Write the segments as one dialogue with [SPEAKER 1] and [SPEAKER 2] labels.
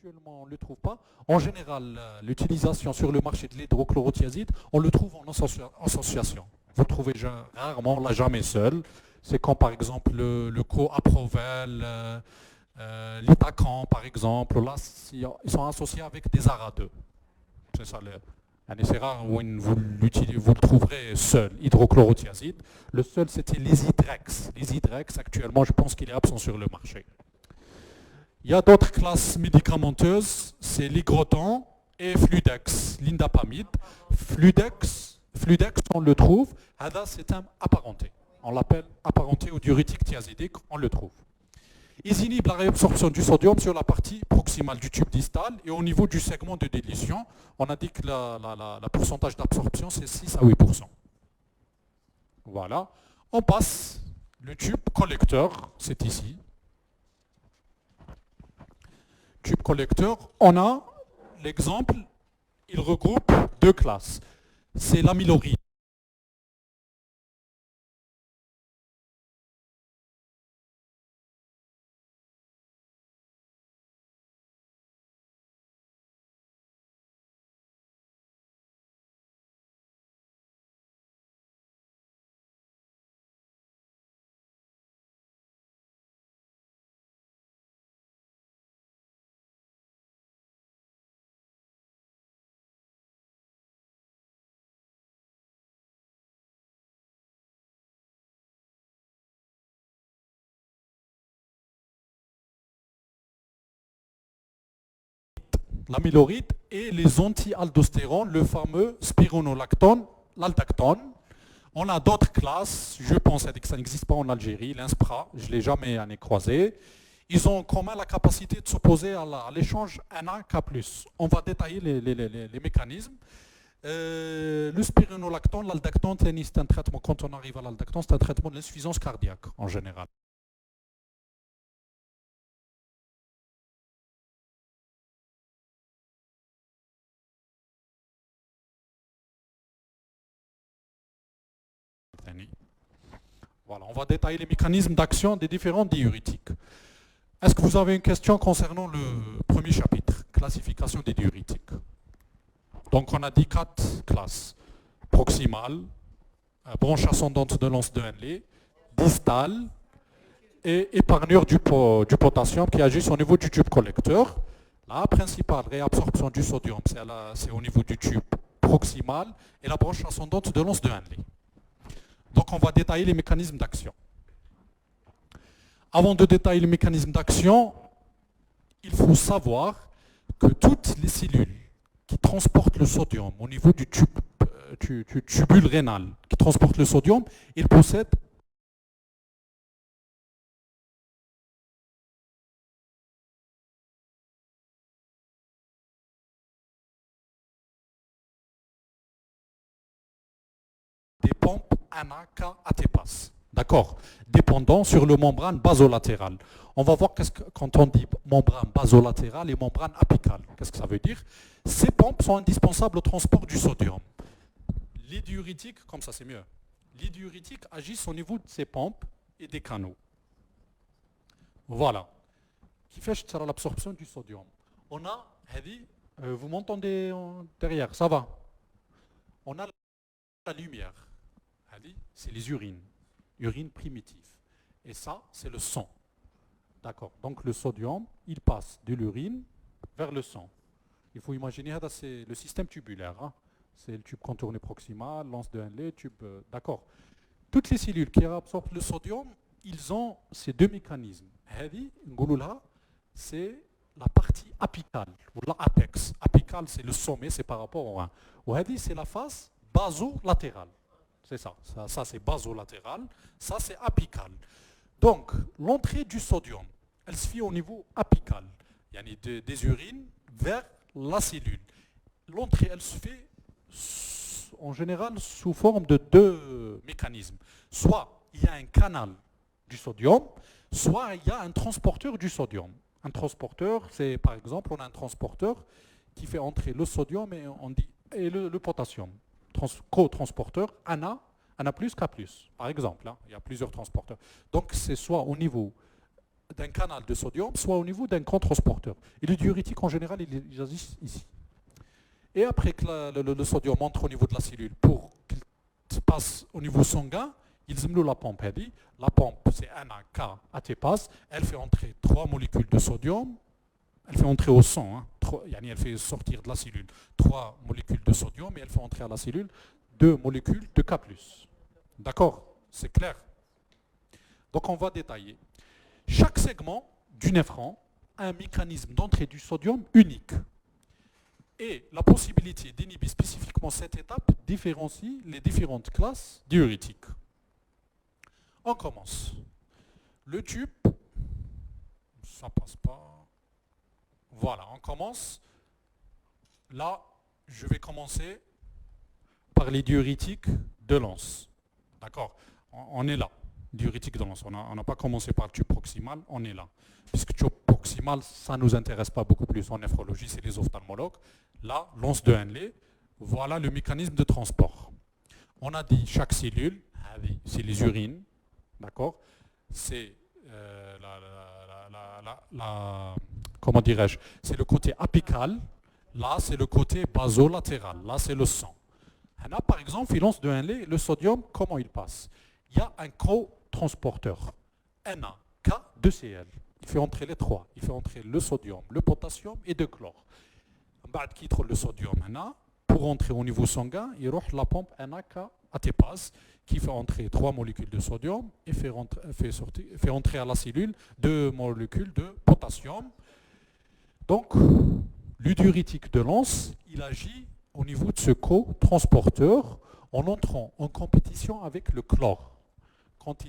[SPEAKER 1] actuellement on ne le trouve pas. En général, l'utilisation sur le marché de l'hydrochlorothiazide, on le trouve en association. Vous le trouvez rarement, là jamais seul. C'est comme par exemple le coaprovel, l'Itacan par exemple. Là, ils sont associés avec des ARA2. C'est ça. C'est rare où vous le trouverez seul, hydrochlorothiazide. Le seul, c'était l'Isidrex. L'Isidrex, actuellement, je pense qu'il est absent sur le marché. Il y a d'autres classes médicamenteuses, c'est l'Igrotan et Fludex, l'indapamide. Fludex, on le trouve, c'est un apparenté. On l'appelle apparenté au diurétique thiazidique, on le trouve. Ils inhibent la réabsorption du sodium sur la partie proximale du tube distal et au niveau du segment de dilution, on a dit que le pourcentage d'absorption c'est 6 à 8%. Voilà. On passe le tube collecteur, c'est ici. Tube collecteur, on a l'exemple, il regroupe deux classes. C'est l'amyloride. L'amyloride et les anti-aldostérones, le fameux spironolactone, l'aldactone. On a d'autres classes, je pense que ça n'existe pas en Algérie, l'Inspra, je ne l'ai jamais croisé. Ils ont en commun la capacité de s'opposer à l'échange NA-K+. On va détailler les mécanismes. Le spironolactone, l'aldactone, c'est un traitement, quand on arrive à l'aldactone, c'est un traitement de l'insuffisance cardiaque en général. Voilà, on va détailler les mécanismes d'action des différents diurétiques. Est-ce que vous avez une question concernant le premier chapitre, classification des diurétiques? Donc on a dit 4 classes. Proximale, branche ascendante de l'anse de Henle, distale et épargneur du potassium qui agissent au niveau du tube collecteur. La principale réabsorption du sodium, c'est au niveau du tube proximal et la branche ascendante de l'anse de Henle. Donc on va détailler les mécanismes d'action. Avant de détailler les mécanismes d'action, il faut savoir que toutes les cellules qui transportent le sodium au niveau du tubule rénal, qui transportent le sodium, ils possèdent des pompes ANA-K-ATPase. D'accord? Dépendant sur le membrane basolatéral. On va voir quand on dit membrane basolatérale et membrane apicale. Qu'est-ce que ça veut dire? Ces pompes sont indispensables au transport du sodium. Les diurétiques, comme ça c'est mieux, les diurétiques agissent au niveau de ces pompes et des canaux. Voilà. Qui fait l'absorption du sodium. On a, vous m'entendez derrière, ça va? On a la lumière. C'est les urines primitives. Et ça, c'est le sang. D'accord. Donc le sodium, il passe de l'urine vers le sang. Il faut imaginer, c'est le système tubulaire. Hein. C'est le tube contourné proximal, l'anse de Henle, tube. D'accord. Toutes les cellules qui absorbent le sodium, ils ont ces deux mécanismes. C'est la partie apicale, ou l'apex. Apicale, c'est le sommet, c'est par rapport au 1. C'est la face basolatérale. C'est ça. Ça c'est basolatéral. Ça, c'est apical. Donc, l'entrée du sodium, elle se fait au niveau apical. Il y a des urines vers la cellule. L'entrée, elle se fait en général sous forme de deux mécanismes. Soit il y a un canal du sodium, soit il y a un transporteur du sodium. Un transporteur, c'est par exemple, on a un transporteur qui fait entrer le sodium et le potassium. Co-transporteur ANA plus K+, par exemple. Hein, il y a plusieurs transporteurs. Donc c'est soit au niveau d'un canal de sodium, soit au niveau d'un cotransporteur. Et les diurétiques, en général, ils agissent ici. Et après que le sodium entre au niveau de la cellule pour qu'il passe au niveau sanguin, ils aiment la pompe. La pompe, c'est NaK ATPase. Elle fait entrer 3 molécules de sodium. Elle fait entrer au sang. Elle fait sortir de la cellule 3 molécules de sodium et elle fait entrer à la cellule 2 molécules de K+. D'accord? C'est clair? Donc on va détailler. Chaque segment du néphron a un mécanisme d'entrée du sodium unique. Et la possibilité d'inhiber spécifiquement cette étape différencie les différentes classes diurétiques. On commence. Le tube, ça passe pas. Voilà, on commence. Là, je vais commencer par les diurétiques de Lenz. D'accord? On est là. Diurétique de Lenz. On n'a pas commencé par le tube proximal, on est là. Puisque le tube proximal, ça ne nous intéresse pas beaucoup plus en néphrologie, c'est les ophtalmologues. Là, Lenz de Henle, voilà le mécanisme de transport. On a dit chaque cellule, c'est les urines, d'accord? C'est comment dirais-je? C'est le côté apical, là c'est le côté basolatéral, là c'est le sang. Là, par exemple, Lenz de Henle, le sodium, comment il passe? Il y a un cotransporteur, NaK2Cl. Il fait entrer les trois. Il fait entrer le sodium, le potassium et le chlore. بعد qu'il trouve le sodium pour entrer au niveau sanguin, il y a la pompe NaK ATPase qui fait entrer 3 molécules de sodium et fait entrer à la cellule 2 molécules de potassium. Donc, le diurétique de Lenz, il agit au niveau de ce cotransporteur en entrant en compétition avec le chlore. Quand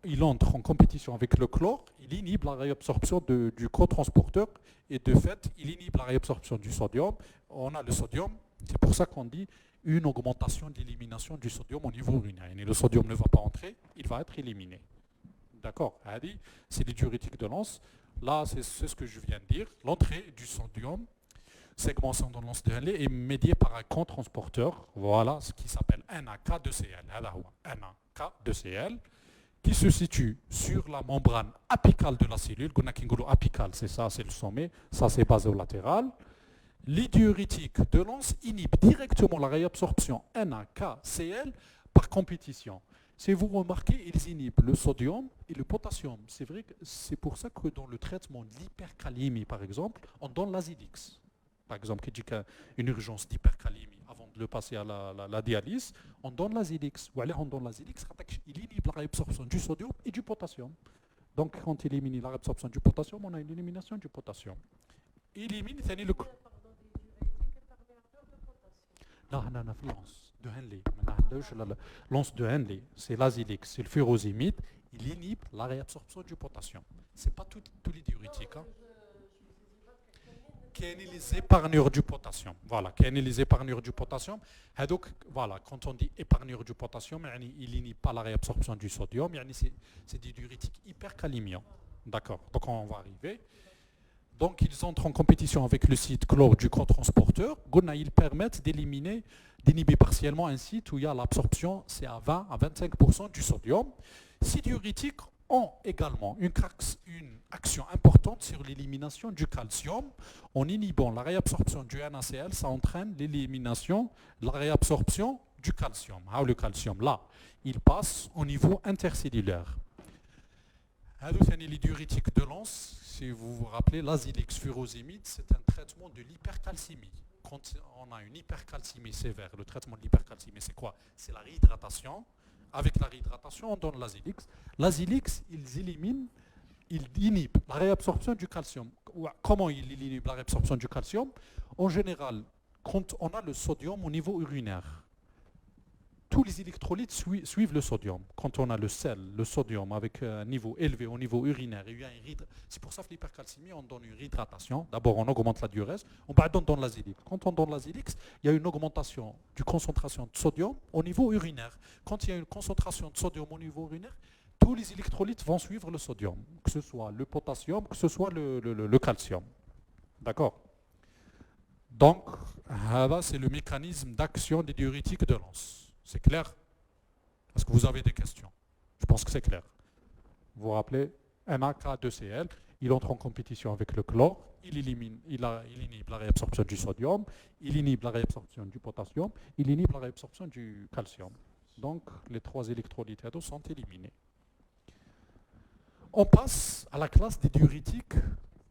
[SPEAKER 1] il entre en compétition avec le chlore, il inhibe la réabsorption du cotransporteur et de fait, il inhibe la réabsorption du sodium. On a le sodium, c'est pour ça qu'on dit une augmentation d'élimination du sodium au niveau urinaire. Et le sodium ne va pas entrer, il va être éliminé. D'accord? C'est les diurétiques de Lenz. Là, c'est ce que je viens de dire. L'entrée du sodium, segmentation de Lenz de Henle, est médiée par un cotransporteur. Voilà ce qui s'appelle NaK2Cl. NaK2Cl. Qui se situe sur la membrane apicale de la cellule. Apical, c'est ça, c'est le sommet. Ça, c'est basolatéral. Les diurétiques de Lenz inhibent directement la réabsorption NaKCl par compétition. Si vous remarquez, ils inhibent le sodium et le potassium. C'est vrai que c'est pour ça que dans le traitement de l'hypercalémie, par exemple, on donne l'azilix. Par exemple, qui dit qu'une urgence d'hypercalémie, avant de le passer à la dialyse, on donne l'azilix. Ou alors on donne l'azilix, il inhibe la réabsorption du sodium et du potassium. Donc quand il élimine la réabsorption du potassium, on a une élimination du potassium. Il élimine le... Non, Lenz de Henle. Lenz de Henle, c'est l'azilix, c'est le furosémide. Il inhibe la réabsorption du potassium. Ce n'est pas tous les diurétiques. Qui est les épargnures du potassium. Voilà, qui est les épargnures du potassium. Et donc, voilà, quand on dit épargnure du potassium, il n'inhibe pas la réabsorption du sodium, c'est des diurétiques hypercalémiants. D'accord, donc on va arriver. Donc, ils entrent en compétition avec le site chlore du cotransporteur. Ils permettent d'inhiber partiellement un site où il y a l'absorption, c'est à 20 à 25% du sodium. Ces diurétiques ont également une action importante sur l'élimination du calcium. En inhibant la réabsorption du NaCl, ça entraîne l'élimination de la réabsorption du calcium. Le calcium, là, il passe au niveau intercellulaire. Les diurétiques de Lenz, si vous vous rappelez, l'azilix furosémide, c'est un traitement de l'hypercalcémie. Quand on a une hypercalcémie sévère, le traitement de l'hypercalcémie, c'est quoi? C'est la réhydratation. Avec la réhydratation, on donne l'azilix. L'azilix, il inhibe la réabsorption du calcium. Comment il inhibe la réabsorption du calcium? En général, quand on a le sodium au niveau urinaire, tous les électrolytes suivent le sodium. Quand on a le sel, le sodium avec un niveau élevé au niveau urinaire, c'est pour ça que l'hypercalcémie, on donne une réhydratation. D'abord, on augmente la diurèse, on donne l'azilix. Quand on donne l'azilix, il y a une augmentation de concentration de sodium au niveau urinaire. Quand il y a une concentration de sodium au niveau urinaire, tous les électrolytes vont suivre le sodium, que ce soit le potassium, que ce soit le calcium. D'accord? Donc, c'est le mécanisme d'action des diurétiques de Lenz. C'est clair? Est-ce que vous avez des questions? Je pense que c'est clair. Vous vous rappelez? NaK2Cl, il entre en compétition avec le chlore, il inhibe la réabsorption du sodium, il inhibe la réabsorption du potassium, il inhibe la réabsorption du calcium. Donc les 3 électrolytes sont éliminés. On passe à la classe des diurétiques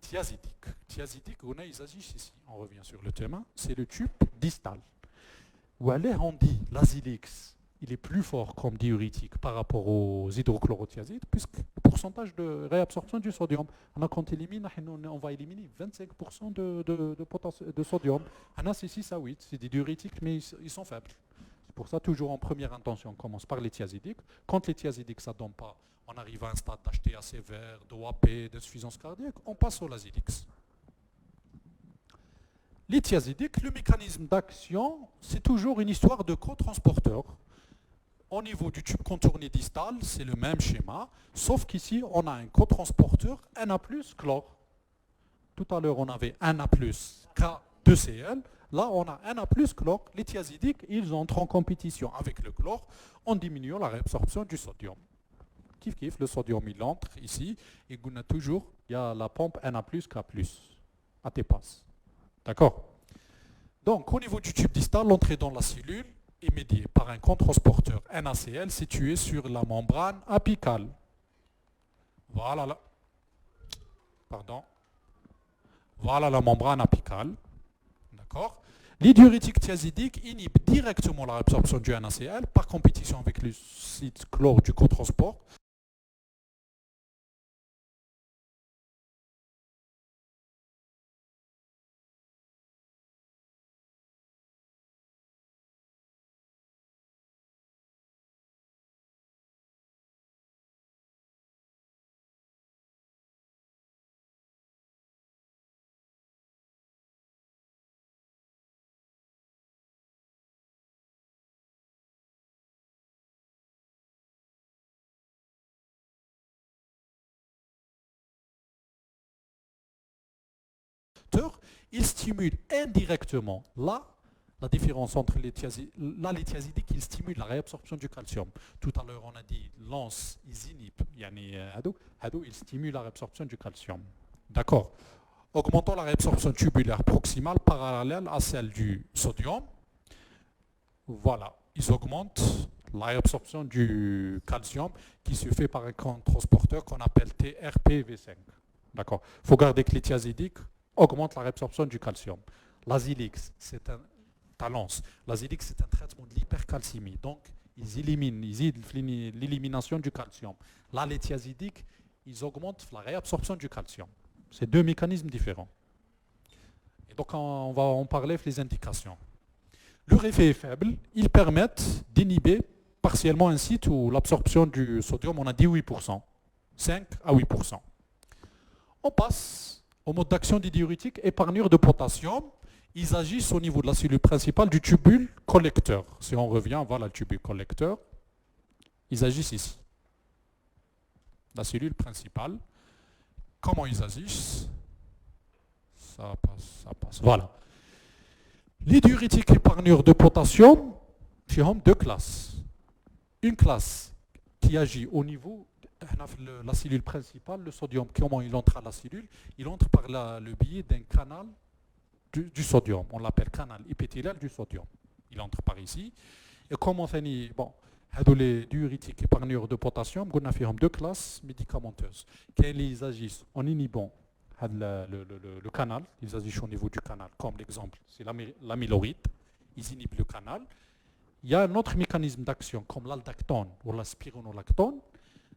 [SPEAKER 1] thiazidiques. Thiazidiques, ils agissent ici. On revient sur le thème. C'est le tube distal. Où on dit l'azilix, il est plus fort comme diurétique par rapport aux hydrochlorothiazides, puisque le pourcentage de réabsorption du sodium, quand on va éliminer 25% de sodium. C'est 6 à 8, c'est des diurétiques, mais ils sont faibles. C'est pour ça, toujours en première intention, on commence par les thiazidiques. Quand les thiazidiques, ça ne donne pas, on arrive à un stade d'HTA sévère, d'OAP, d'insuffisance cardiaque, on passe au lazilix. Les thiazidiques, le mécanisme d'action, c'est toujours une histoire de cotransporteur. Au niveau du tube contourné distal, c'est le même schéma, sauf qu'ici, on a un cotransporteur Na+, chlore. Tout à l'heure, on avait Na+, K2Cl. Là, on a Na+, chlore. Les thiazidiques, ils entrent en compétition avec le chlore en diminuant la réabsorption du sodium. Kif kif, le sodium, il entre ici, et on a toujours, il y a la pompe Na+, K+, à tes passes. D'accord? Donc, au niveau du tube distal, l'entrée dans la cellule est médiée par un cotransporteur NaCl situé sur la membrane apicale. Voilà là. Pardon. Voilà la membrane apicale. D'accord? Les diurétiques thiazidiques inhibent directement la réabsorption du NaCl par compétition avec le site chlore du cotransport. Il stimule indirectement, là, la différence entre les thiazidiques, ils stimulent la réabsorption du calcium. Tout à l'heure, on a dit, lance, ils inhibent, ils stimulent la réabsorption du calcium. D'accord. Augmentant la réabsorption tubulaire proximale parallèle à celle du sodium. Voilà, ils augmentent la réabsorption du calcium qui se fait par un transporteur qu'on appelle TRPV5. D'accord. Il faut garder que les thiazidiques augmente la réabsorption du calcium. L'azilix, c'est un talence. L'azilix, c'est un traitement de l'hypercalcémie. Donc, ils éliminent l'élimination du calcium. Là, les thiazidiques, ils augmentent la réabsorption du calcium. C'est 2 mécanismes différents. Et donc, on va en parler les indications. Leur effet est faible. Ils permettent d'inhiber partiellement un site où l'absorption du sodium, on a dit 8%. 5 à 8%. On passe au mode d'action des diurétiques épargneurs de potassium. Ils agissent au niveau de la cellule principale du tubule collecteur. Si on revient, voilà le tubule collecteur. Ils agissent ici. La cellule principale. Comment ils agissent? Ça passe. Voilà. Les diurétiques épargneurs de potassium, ils ont 2 classes. Une classe qui agit au niveau la cellule principale, le sodium, comment il entre à la cellule? Il entre par le biais d'un canal du sodium. On l'appelle canal épithélial du sodium. Il entre par ici. Et comment on dit, bon, les diurétiques épargneurs de potassium, on a fait 2 classes médicamenteuses. Quand ils agissent en inhibant le canal, ils agissent au niveau du canal, comme l'exemple, c'est l'amyloride, ils inhibent le canal. Il y a un autre mécanisme d'action, comme l'aldactone ou la spironolactone.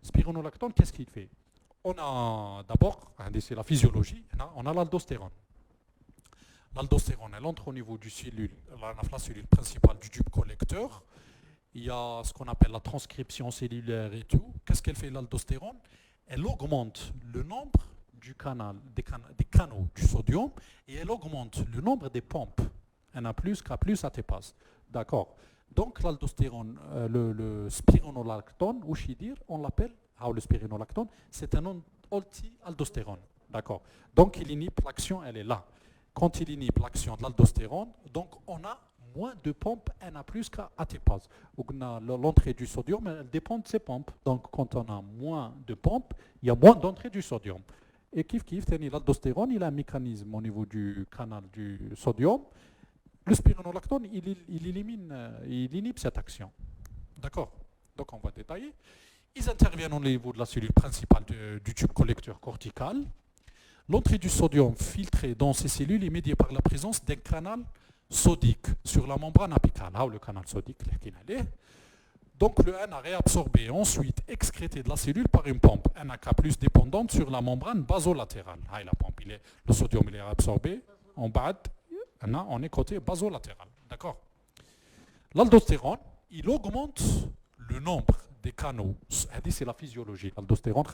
[SPEAKER 1] Spironolactone, qu'est-ce qu'il fait? On a d'abord, c'est la physiologie, on a l'aldostérone. L'aldostérone, elle entre au niveau du cellule, la cellule principale du tube collecteur. Il y a ce qu'on appelle la transcription cellulaire et tout. Qu'est-ce qu'elle fait l'aldostérone? Elle augmente le nombre des canaux du sodium et elle augmente le nombre des pompes. Na+, K+, ATPase. D'accord. Donc l'aldostérone, le spironolactone, on l'appelle, le spironolactone, c'est un anti-aldostérone. D'accord. Donc il inhibe l'action, elle est là. Quand il inhibe l'action de l'aldostérone, donc on a moins de pompes Na plus qu'à AT-pas. L'entrée du sodium, elle dépend de ces pompes. Donc quand on a moins de pompes, il y a moins d'entrée du sodium. Et l'aldostérone, il a un mécanisme au niveau du canal du sodium. Le spironolactone, il inhibe cette action. D'accord. Donc on va détailler. Ils interviennent au niveau de la cellule principale du tube collecteur cortical. L'entrée du sodium filtré dans ces cellules est médiée par la présence d'un canal sodique sur la membrane apicale. Le canal sodique, donc le Na réabsorbé, ensuite excrété de la cellule par une pompe NAK plus dépendante sur la membrane basolatérale. La pompe, le sodium il est réabsorbé, en bas, on est côté basolatéral. D'accord. L'aldostérone, il augmente le nombre des canaux. C'est la physiologie. L'aldostérone,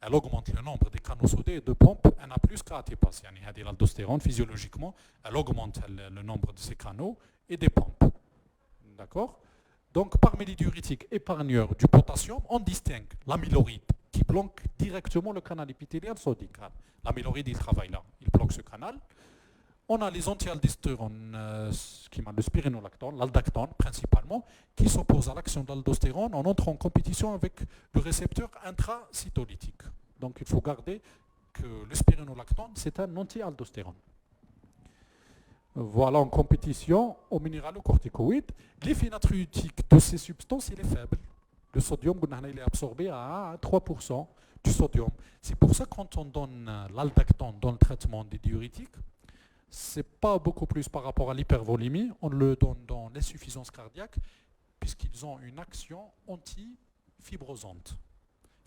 [SPEAKER 1] elle augmente le nombre des canaux sodés et de pompes Na plus qu'à AT-pas. L'aldostérone, physiologiquement, elle augmente le nombre de ces canaux et des pompes. D'accord. Donc, parmi les diurétiques épargneurs du potassium, on distingue l'amyloride qui bloque directement le canal épithélial sodique. L'amyloride, il travaille là, il bloque ce canal. On a les anti-aldostérones, le spironolactone, l'aldactone principalement, qui s'opposent à l'action de l'aldostérone en entrant en compétition avec le récepteur intracytolytique. Donc il faut garder que le spironolactone, c'est un anti-aldostérone. Voilà, en compétition aux minéralocorticoïdes. L'effet natriurétique de ces substances, il est faible. Le sodium, il est absorbé à 3% du sodium. C'est pour ça que quand on donne l'aldactone dans le traitement des diurétiques, ce n'est pas beaucoup plus par rapport à l'hypervolémie, on le donne dans l'insuffisance cardiaque, puisqu'ils ont une action antifibrosante.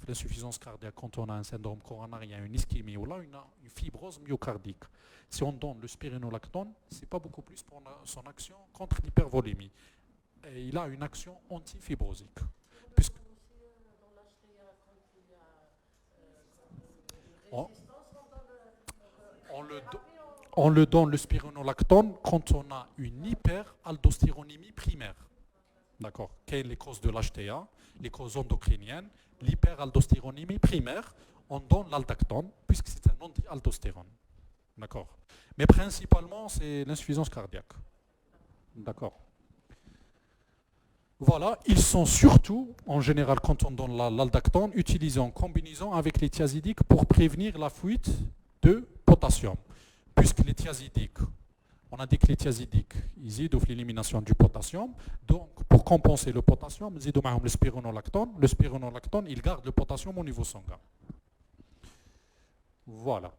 [SPEAKER 1] L'insuffisance cardiaque, quand on a un syndrome coronarien, une ischémie ou là, une fibrose myocardique. Si on donne le spironolactone, ce n'est pas beaucoup plus pour son action contre l'hypervolémie. Et il a une action antifibrosique. Puisque on le donne le spironolactone quand on a une hyperaldostéronémie primaire. D'accord. Quelles sont les causes de l'HTA, les causes endocriniennes, l'hyperaldostéronémie primaire, on donne l'aldactone puisque c'est un anti-aldostérone. D'accord. Mais principalement, c'est l'insuffisance cardiaque. D'accord. Voilà, ils sont surtout, en général, quand on donne l'aldactone, utilisés en combinaison avec les thiazidiques pour prévenir la fuite de potassium. Puisque les thiazidiques, on a dit que les thiazidiques, ils aident l'élimination du potassium. Donc, pour compenser le potassium, ils aident le spironolactone. Le spironolactone, il garde le potassium au niveau sanguin. Voilà.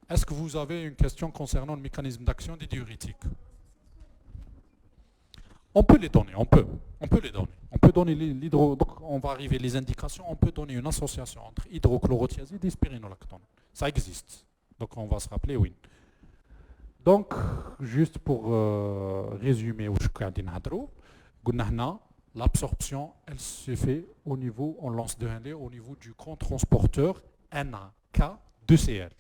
[SPEAKER 1] Est-ce que vous avez une question concernant le mécanisme d'action des diurétiques? On peut les donner, on peut les donner. On peut donner donc on va arriver les indications, on peut donner une association entre hydrochlorothiazide et spironolactone. Ça existe. Donc on va se rappeler, oui. Donc, juste pour résumer, l'absorption, elle se fait au niveau, on lance de ND au niveau du co-transporteur NAK2Cl.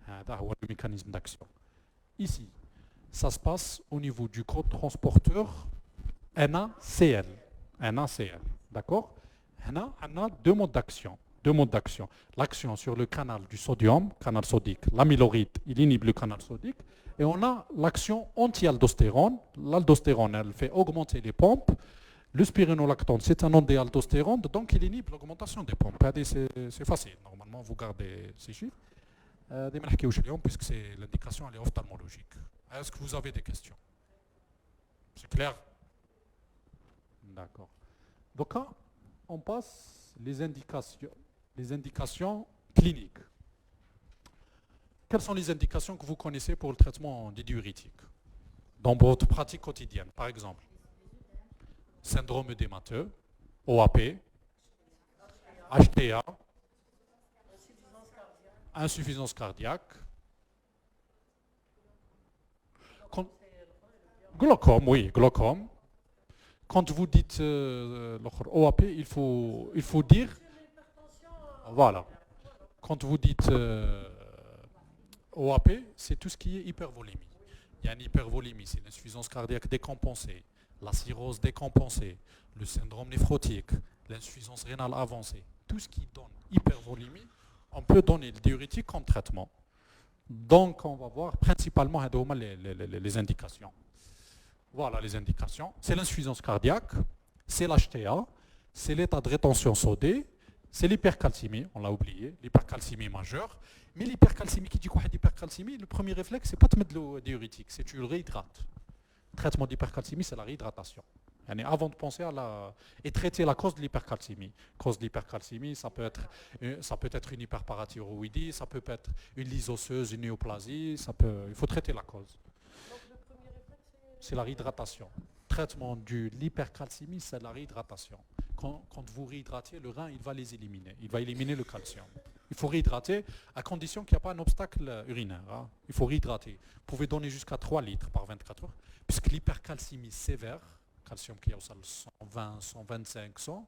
[SPEAKER 1] C'est le mécanisme d'action. Ici, ça se passe au niveau du co-transporteur NaCl. D'accord? On a deux modes d'action. L'action sur le canal du sodium, canal sodique, l'amyloride, il inhibe le canal sodique. Et on a l'action anti-aldostérone. L'aldostérone, elle fait augmenter les pompes. Le spironolactone, c'est un anti-aldostérone, donc il inhibe l'augmentation des pompes. C'est facile. Normalement, vous gardez ces chiffres. Puisque c'est l'indication, elle est ophtalmologique. Est-ce que vous avez des questions? C'est clair? D'accord. Donc, on passe les indications cliniques. Quelles sont les indications que vous connaissez pour le traitement des diurétiques dans votre pratique quotidienne? Par exemple, syndrome œdémateux, OAP, HTA, insuffisance cardiaque, glaucome, oui, glaucome. Quand vous dites OAP, il faut dire, voilà, quand vous dites OAP, c'est tout ce qui est hypervolémie. Il y a une hypervolémie, c'est l'insuffisance cardiaque décompensée, la cirrhose décompensée, le syndrome néphrotique, l'insuffisance rénale avancée. Tout ce qui donne hypervolémie, on peut donner le diurétique comme traitement. Donc, on va voir principalement les indications. Voilà les indications. C'est l'insuffisance cardiaque, c'est l'HTA, c'est l'état de rétention sodée, c'est l'hypercalcémie, on l'a oublié, l'hypercalcémie majeure. Mais l'hypercalcémie, qui dit quoi l'hypercalcémie, le premier réflexe, c'est pas de mettre de l'eau diurétique, c'est tu le réhydrates. Le traitement d'hypercalcémie, c'est la réhydratation. Avant de penser à et traiter la cause de l'hypercalcémie. Cause de l'hypercalcémie, ça peut être une hyperparathyroïdie, ça peut être une lyse osseuse, une néoplasie, il faut traiter la cause. C'est la réhydratation. Le traitement de l'hypercalcémie, c'est la réhydratation. Quand vous réhydratez, le rein, il va les éliminer. Il va éliminer le calcium. Il faut réhydrater à condition qu'il n'y a pas un obstacle urinaire. Hein. Il faut réhydrater. Vous pouvez donner jusqu'à 3 litres par 24 heures, puisque l'hypercalcémie sévère, calcium qui est au sol 120, 125, 100,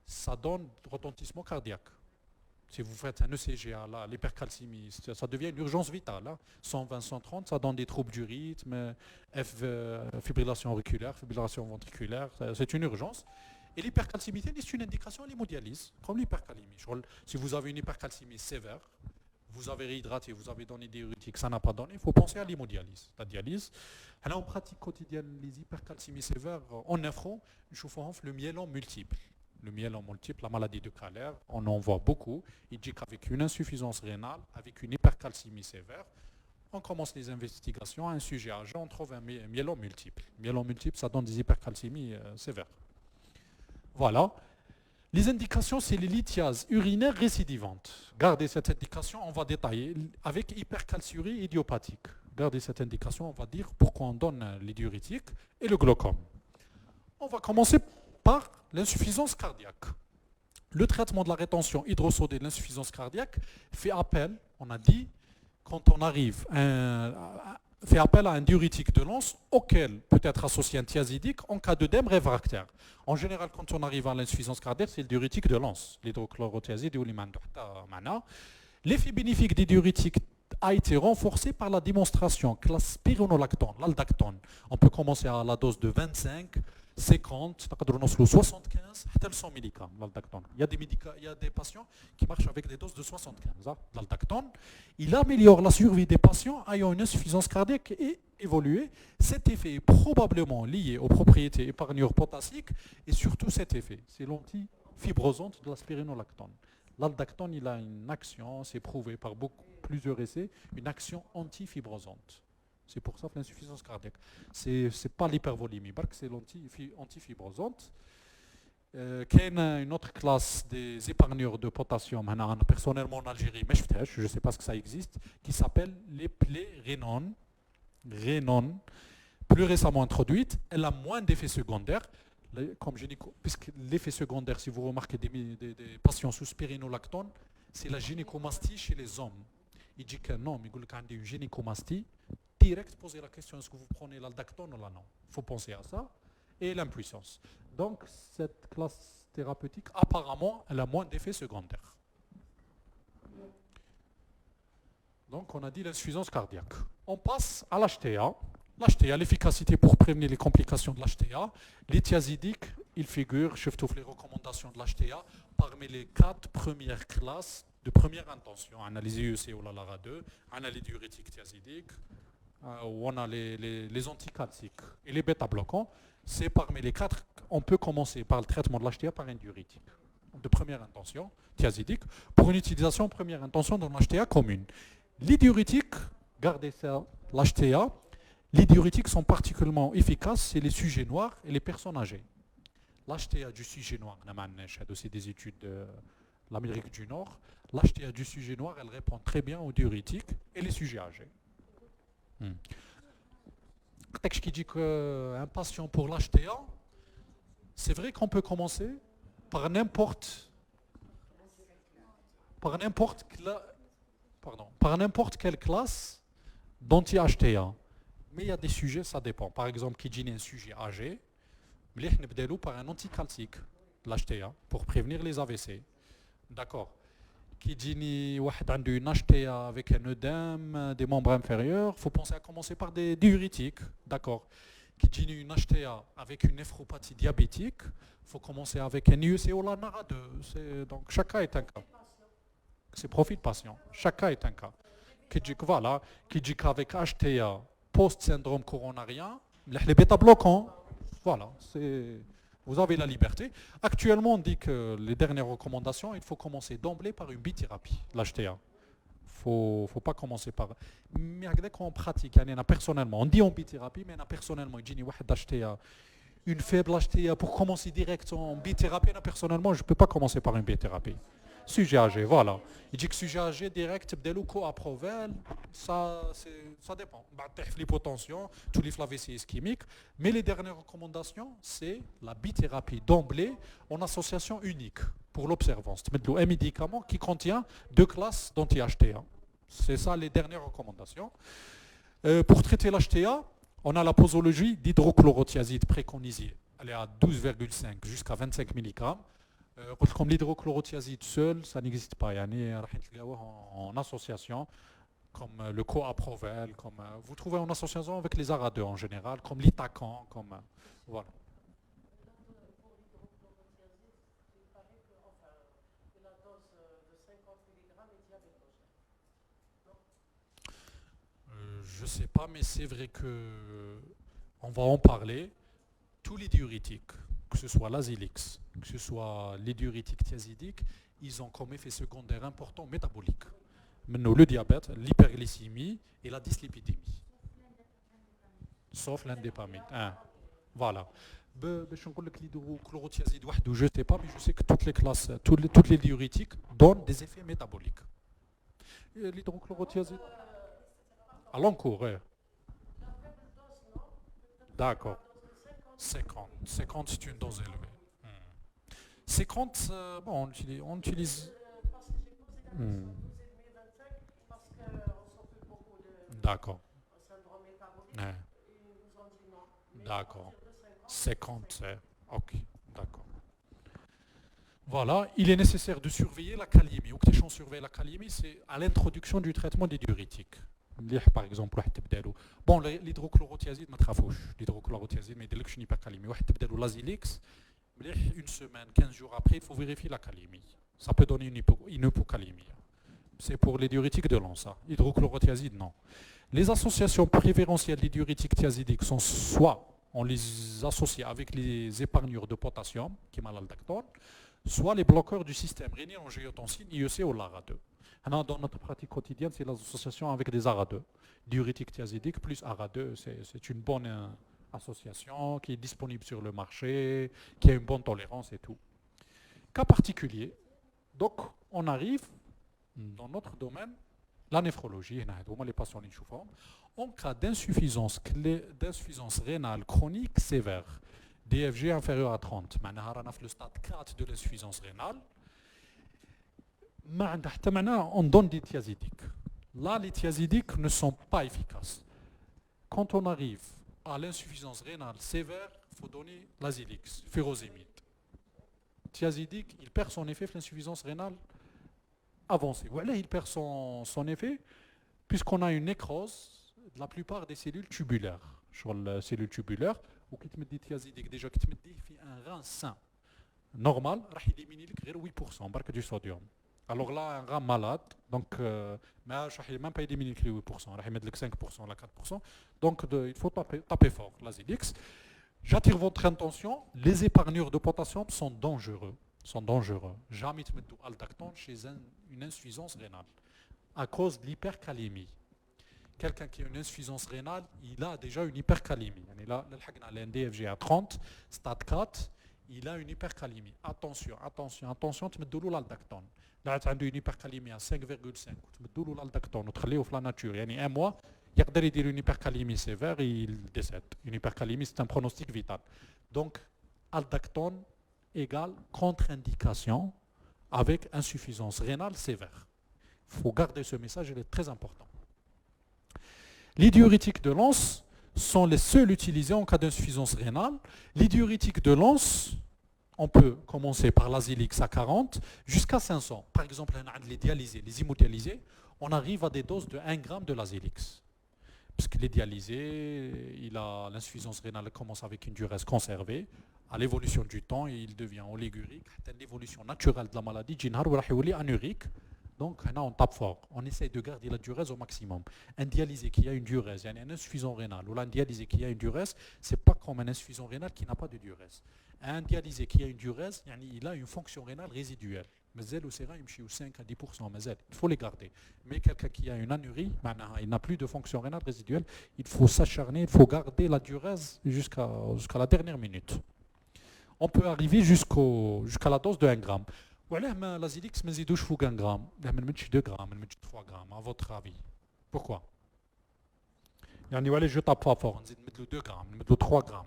[SPEAKER 1] ça donne retentissement cardiaque. Si vous faites un ECG, l'hypercalcémie, ça devient une urgence vitale. Hein. 120, 130, ça donne des troubles du rythme, fibrillation auriculaire, fibrillation ventriculaire, c'est une urgence. Et l'hypercalcémie, c'est une indication à l'hémodialyse, comme l'hypercalémie. Si vous avez une hypercalcémie sévère, vous avez réhydraté, vous avez donné des diurétiques, ça n'a pas donné, il faut penser à l'hémodialyse. La dialyse. Alors, en pratique quotidienne, les hypercalcémies sévères, en néphron, nous avons le myélome multiple. Le myélome multiple, la maladie de Calais, on en voit beaucoup. Il dit qu'avec une insuffisance rénale, avec une hypercalcémie sévère, on commence les investigations. Un sujet âgé, on trouve un myélome multiple. Myélome multiple, ça donne des hypercalcémies sévères. Voilà. Les indications, c'est les lithiases urinaires récidivantes. Gardez cette indication, on va détailler avec hypercalciurie idiopathique. Gardez cette indication, on va dire pourquoi on donne les diurétiques et le glaucome. On va commencer par l'insuffisance cardiaque. Le traitement de la rétention hydrosodée de l'insuffisance cardiaque fait appel, on a dit, quand on arrive fait appel à un diurétique de Lens auquel peut être associé un thiazidique en cas d'œdème réfractaire. En général, quand on arrive à l'insuffisance cardiaque, c'est le diurétique de Lens, l'hydrochlorothiazide ou l'imandouhta. L'effet bénéfique des diurétiques a été renforcé par la démonstration que la spironolactone, l'aldactone, on peut commencer à la dose de 25, 50, 75, 100 mg l'aldactone. Il y a des patients qui marchent avec des doses de 75 l'aldactone. Il améliore la survie des patients ayant une insuffisance cardiaque et évoluée. Cet effet est probablement lié aux propriétés épargnures potassiques et surtout cet effet, c'est l'antifibrosante de la spironolactone. L'aldactone, il a une action, c'est prouvé par plusieurs essais, une action antifibrosante. C'est pour ça que l'insuffisance cardiaque, c'est pas l'hypervolémie, c'est l'antifibrosante. Il y a une autre classe des épargneurs de potassium, personnellement en Algérie, mais je ne sais pas ce que ça existe, qui s'appelle les plérénones. Plus récemment introduite, elle a moins d'effets secondaires. Comme puisque l'effet secondaire, si vous remarquez des patients sous spironolactone, c'est la gynécomastie chez les hommes. Il dit que non, mais il y a une gynécomastie. Direct, posez la question, est-ce que vous prenez l'aldactone ou là non? Il faut penser à ça. Et l'impuissance. Donc, cette classe thérapeutique, apparemment, elle a moins d'effets secondaires. Donc, on a dit l'insuffisance cardiaque. On passe à l'HTA. L'HTA, l'efficacité pour prévenir les complications de l'HTA. Les thiazidiques, ils figurent, je trouve les recommandations de l'HTA, parmi les 4 premières classes de première intention. On a les IEC ou la LARA2, on a les diurétiques thiazidiques, où on a les anticalciques et les bêta-bloquants. C'est parmi les 4, on peut commencer par le traitement de l'HTA par un diurétique de première intention, thiazidique, pour une utilisation première intention dans l'HTA commune. Les diurétiques, gardez ça, l'HTA, les diurétiques sont particulièrement efficaces chez les sujets noirs et les personnes âgées. L'HTA du sujet noir, c'est des études de l'Amérique du Nord, l'HTA du sujet noir, elle répond très bien aux diurétiques et les sujets âgés. Texte qui dit qu'un patient pour l'HTA, c'est vrai qu'on peut commencer par n'importe quelle classe d'anti-HTA. Mais il y a des sujets, ça dépend. Par exemple, qui dit un sujet âgé, mais on par un anticalcique, l'HTA, pour prévenir les AVC. D'accord. Qui dit une HTA avec un œdème des membres inférieurs, il faut penser à commencer par des diurétiques. D'accord. Qui dit une HTA avec une néphropathie diabétique, il faut commencer avec un IEC ou la NARA2. Donc chaque cas est un cas. C'est profil patient. Chaque cas est un cas. Qui dit qu'avec HTA post-syndrome coronarien, Les bêta-bloquants, voilà, vous avez la liberté. Actuellement, on dit que les dernières recommandations, il faut commencer d'emblée par une bithérapie, l'HTA. Faut pas commencer par. Mais dès qu'on pratique, personnellement, on dit en bithérapie, mais personnellement, il dit une faible HTA pour commencer direct en bithérapie, personnellement, je ne peux pas commencer par une bithérapie. Sujet âgé, voilà. Il dit que sujet âgé direct, dès le co-approval, ça dépend. L'hypotension, tous les flavicides ischémiques. Mais les dernières recommandations, c'est la bithérapie d'emblée en association unique pour l'observance. Un médicament qui contient 2 classes d'anti-HTA. C'est ça les dernières recommandations. Pour traiter l'HTA, on a la posologie d'hydrochlorothiazide préconisée. Elle est à 12,5 jusqu'à 25 mg. Comme l'hydrochlorothiazide seul, ça n'existe pas. En association, comme le co-aprovel, vous trouvez en association avec les ARA2 en général, comme l'Itacan, voilà. Je ne sais pas, mais c'est vrai que on va en parler. Tous les diurétiques, que ce soit l'azélix, que ce soit les diurétiques thiazidiques, ils ont comme effet secondaire important métabolique. Maintenant, le diabète, l'hyperglycémie et la dyslipidémie. Sauf l'indépamide. Voilà. Je ne sais pas l'hydrochlorothiazide, je ne sais pas, mais je sais que toutes les diurétiques donnent des effets métaboliques. L'hydrochlorothiazide à l'encours, oui. D'accord. 50 c'est une dose élevée. 50, bon, on utilise. D'accord. Ouais. D'accord. 50, ok, d'accord. Voilà, il est nécessaire de surveiller la kaliémie. Ou que surveiller la kaliémie, c'est à l'introduction du traitement des diurétiques. Par exemple, bon, l'hydrochlorothiazide, ما تخافوش. L'hydrochlorothiazide, mais dès que je n'ai pas calémie, l'azélix, une semaine, 15 jours après, il faut vérifier la calémie. Ça peut donner une hypocalémie. C'est pour les diurétiques de l'an, ça. Hydrochlorothiazide, non. Les associations préférentielles des diurétiques thiazidiques sont soit on les associe avec les épargnures de potassium, qui est malaldactone, soit les bloqueurs du système rénine-angiotensine, IEC ou LARA2. Dans notre pratique quotidienne, c'est l'association avec des ARA2. Diurétique thiazidique plus ARA2, c'est une bonne association qui est disponible sur le marché, qui a une bonne tolérance et tout. Cas particulier, donc on arrive dans notre domaine, la néphrologie, les patients en cas d'insuffisance rénale chronique sévère, DFG inférieur à 30, le stade 4 de l'insuffisance rénale, on donne des thiazidiques. Là, les thiazidiques ne sont pas efficaces. Quand on arrive à l'insuffisance rénale sévère, il faut donner l'azélix, furosémide. Thiazidique, il perd son effet l'insuffisance rénale avancée. Voilà, il perd son effet puisqu'on a une nécrose de la plupart des cellules tubulaires. Sur les cellules tubulaires, ou qui te met des thiazidiques, déjà qui te met un rein sain normal, il élimine 8% du sodium. Alors là, un rein malade, donc mais je ne même pas éliminer les 8%, il met 5%, 4%. Donc il faut taper fort, l'azélix. J'attire votre attention, les épargnures de potassium sont dangereux. Jamais te mettre aldactone chez une insuffisance rénale à cause de l'hypercalémie. Quelqu'un qui a une insuffisance rénale, il a déjà une hypercalémie. Il a un DFG à 30, stade 4, il a une hypercalémie. Attention, tu mets de l'aldactone. Là, tu as une hypercalémie à 5,5, tu mets de l'aldactone, tu mets la nature. Il y a un mois, il y a une hypercalémie sévère et il décède. Une hypercalémie, c'est un pronostic vital. Donc, aldactone égale contre-indication avec insuffisance rénale sévère. Il faut garder ce message, il est très important. Les diurétiques de Lens sont les seuls utilisés en cas d'insuffisance rénale. Les diurétiques de Lens, on peut commencer par l'azélix à 40 jusqu'à 500. Par exemple, les dialysés, les hémodialysés, on arrive à des doses de 1 g de l'azélix. Parce que les dialysés, l'insuffisance rénale commence avec une durée conservée. À l'évolution du temps, il devient olégurique. L'évolution naturelle de la maladie, il devient anurique. Donc là, on tape fort. On essaye de garder la diurèse au maximum. Un dialysé qui a une diurèse, un insuffisant rénal, ou un dialysé qui a une diurèse, ce n'est pas comme un insuffisant rénal qui n'a pas de diurèse. Un dialysé qui a une diurèse, il a une fonction rénale résiduelle. Mais au sérin, il 5 à 10%. Il faut les garder. Mais quelqu'un qui a une anurie, il n'a plus de fonction rénale résiduelle, il faut s'acharner, il faut garder la diurèse jusqu'à la dernière minute. On peut arriver jusqu'à la dose de 1 gramme. وعلاه ما لازيليكس ما نزيدوش فوق 1 غرام؟ لا ما نمدش 2 غرام، ما نمدش 3 غرام. À votre avis pourquoi؟ يعني وعلاه جو طاب با فور نزيد نمدلو 2 غرام، نمدلو 3 غرام.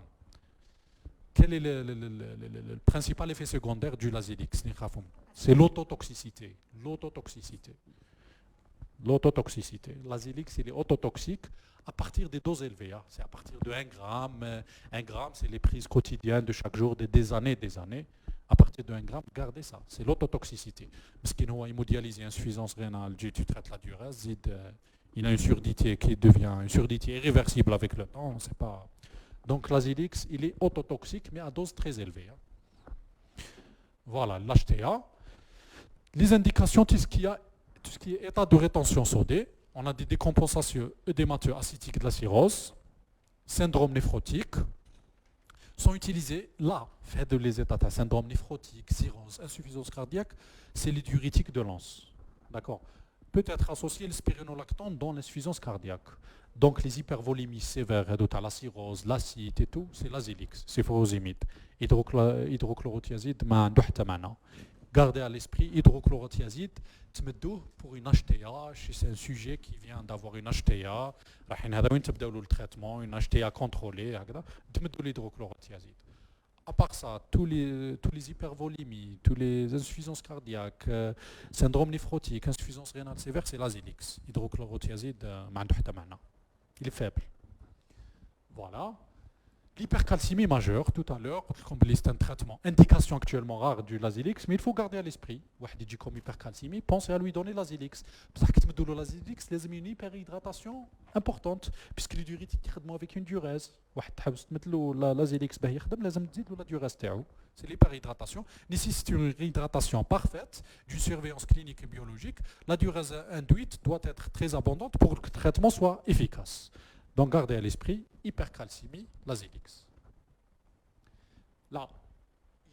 [SPEAKER 1] Quel est le principal effet secondaire du Lasix? C'est l'autotoxicité. L'autotoxicité. L'Azilix, il est autotoxique à partir des doses élevées. C'est à partir de 1 gramme. 1 gramme, c'est les prises quotidiennes de chaque jour, des années. À partir de 1 gramme, gardez ça. C'est l'autotoxicité. Parce qu'il y a une hémodialyse et insuffisance rénale, tu traites la diurèse, il a une surdité qui devient une surdité irréversible avec le temps. C'est pas... Donc l'Azilix, il est autotoxique, mais à dose très élevée. Voilà, l'HTA. Les indications, tout ce qui est état de rétention sodée, on a des décompensations œdémateux acétiques de la cirrhose, syndrome néphrotique, sont utilisés là, fait de les états, syndrome néphrotique, cirrhose, insuffisance cardiaque, c'est les diurétiques de Lens. D'accord. Peut être associé le spironolactone dans l'insuffisance cardiaque. Donc les hypervolémies sévères, la cirrhose, l'acide et tout, c'est l'Azilix, c'est furosémide. Hydrochlorothiazide, gardez à l'esprit, hydrochlorothiazide, pour une HTA, c'est un sujet qui vient d'avoir une HTA, le traitement, une HTA contrôlée, l'hydrochlorothiazide. À part ça, tous les hypervolémies, toutes les insuffisances cardiaques, syndrome néphrotique, insuffisance rénale sévère, c'est l'Azilix. Hydrochlorothiazide, il est faible. Voilà. L'hypercalcémie majeure, tout à l'heure, c'est un traitement, indication actuellement rare du Lasix, mais il faut garder à l'esprit. Ouah, dit comme hypercalcémie, pensez à lui donner Lasix. Parce que le Lasix, les une hyperhydratation importante, puisque les diurétiques traitement avec une diurèse. Ouah, la Lasix, la diurèse. C'est l'hyperhydratation. Nécessite une hydratation parfaite, d'une surveillance clinique et biologique. La diurèse induite doit être très abondante pour que le traitement soit efficace. Donc gardez à l'esprit, hypercalcémie, Lasix. Là,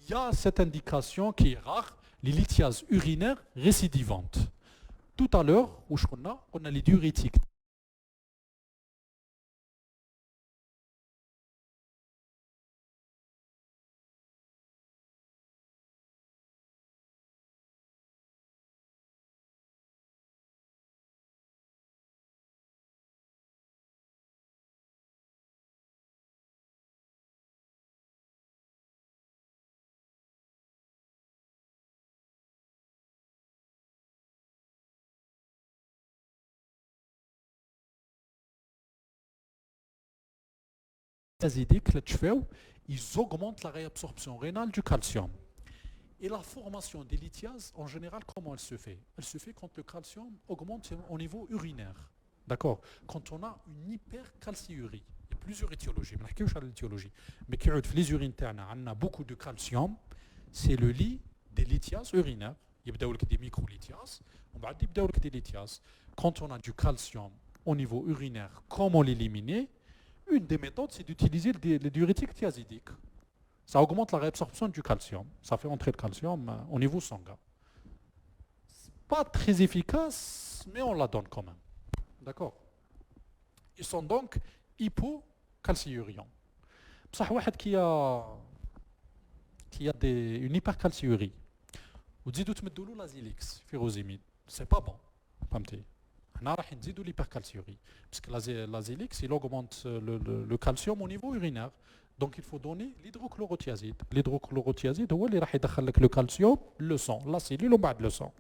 [SPEAKER 1] il y a cette indication qui est rare, les lithiases urinaires récidivantes. Tout à l'heure, on a les diurétiques. Ils augmentent la réabsorption rénale du calcium. Et la formation des lithiases, en général, comment elle se fait? Elle se fait quand le calcium augmente au niveau urinaire. D'accord. Quand on a une hypercalciurie. Il y a plusieurs étiologies. Mais les urines, on a beaucoup de calcium. C'est le lit des lithiases urinaires. Il y a des microlithiases. On va des lithiases. Quand on a du calcium au niveau urinaire, comment l'éliminer? Une des méthodes, c'est d'utiliser les diurétiques thiazidiques. Ça augmente la réabsorption du calcium. Ça fait entrer le calcium au niveau sanguin. C'est pas très efficace, mais on la donne quand même. D'accord. Ils sont donc hypocalciuriants. بصح واحد qui a une hypercalciurie وتزيدوا تمدوا له لازيليكس فيروزيميد c'est pas bon. فهمتي؟ هنا راح نزيدوا l'hypercalciurie parce que l'azélix il augmente le calcium au niveau urinaire. Donc il faut donner l'hydrochlorothiazide. L'hydrochlorothiazide هو اللي راح يدخل لك le calcium, le sang, la cellule وبعد le sang.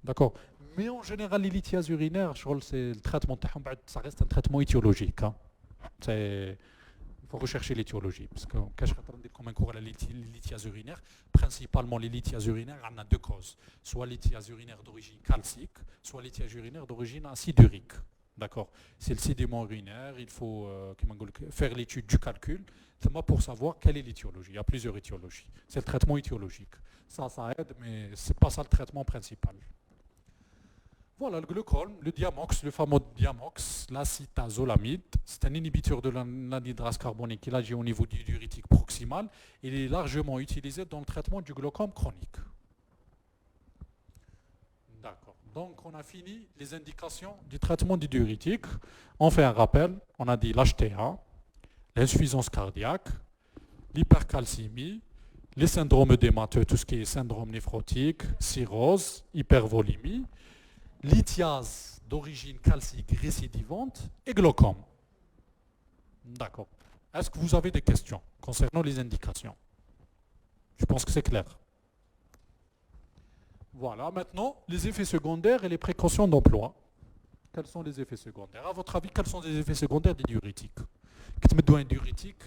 [SPEAKER 1] D'accord. Mais en général les lithiases urinaires, c'est le traitement تاعهم بعد ça reste un traitement étiologique. Hein. Il faut rechercher l'étiologie parce que كاش خاطر ندير comme un cours à les lithiases urinaires, principalement les lithiases urinaires, on a deux causes, soit lithiases urinaires d'origine calcique, soit lithiases urinaires d'origine acidurique. D'accord. C'est le sédiment urinaire, il faut faire l'étude du calcul pour savoir quelle est l'étiologie. Il y a plusieurs étiologies. C'est le traitement étiologique. Ça aide, mais ce n'est pas ça le traitement principal. Voilà, le glucose, le diamox, le fameux diamox, l'acétazolamide, c'est un inhibiteur de l'anhydrase carbonique. Il agit au niveau du diurétique proximal. Il est largement utilisé dans le traitement du glaucome chronique. D'accord. Donc, on a fini les indications du traitement du diurétique. On fait un rappel. On a dit l'HTA, l'insuffisance cardiaque, l'hypercalcémie, les syndromes œdémateux, tout ce qui est syndrome néphrotique, cirrhose, hypervolémie, lithiase d'origine calcique récidivante et glaucome. D'accord. Est-ce que vous avez des questions concernant les indications? Je pense que c'est clair. Voilà, maintenant, les effets secondaires et les précautions d'emploi. Quels sont les effets secondaires? À votre avis, quels sont les effets secondaires des diurétiques? Qu'est-ce que un diurétique?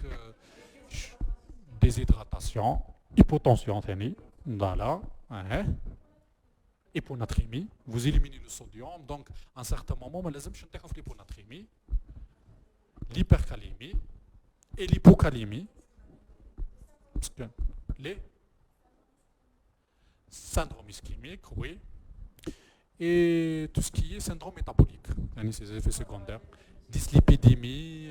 [SPEAKER 1] Déshydratation, hypotension, voilà. Hyponatrémie, vous éliminez le sodium, donc à un certain moment, on لازم نشوف l'hyponatrémie, l'hypercalémie et l'hypocalémie. Parce que les syndromes ischémiques, oui, et tout ce qui est syndrome métabolique, ces effets secondaires, dyslipidémie,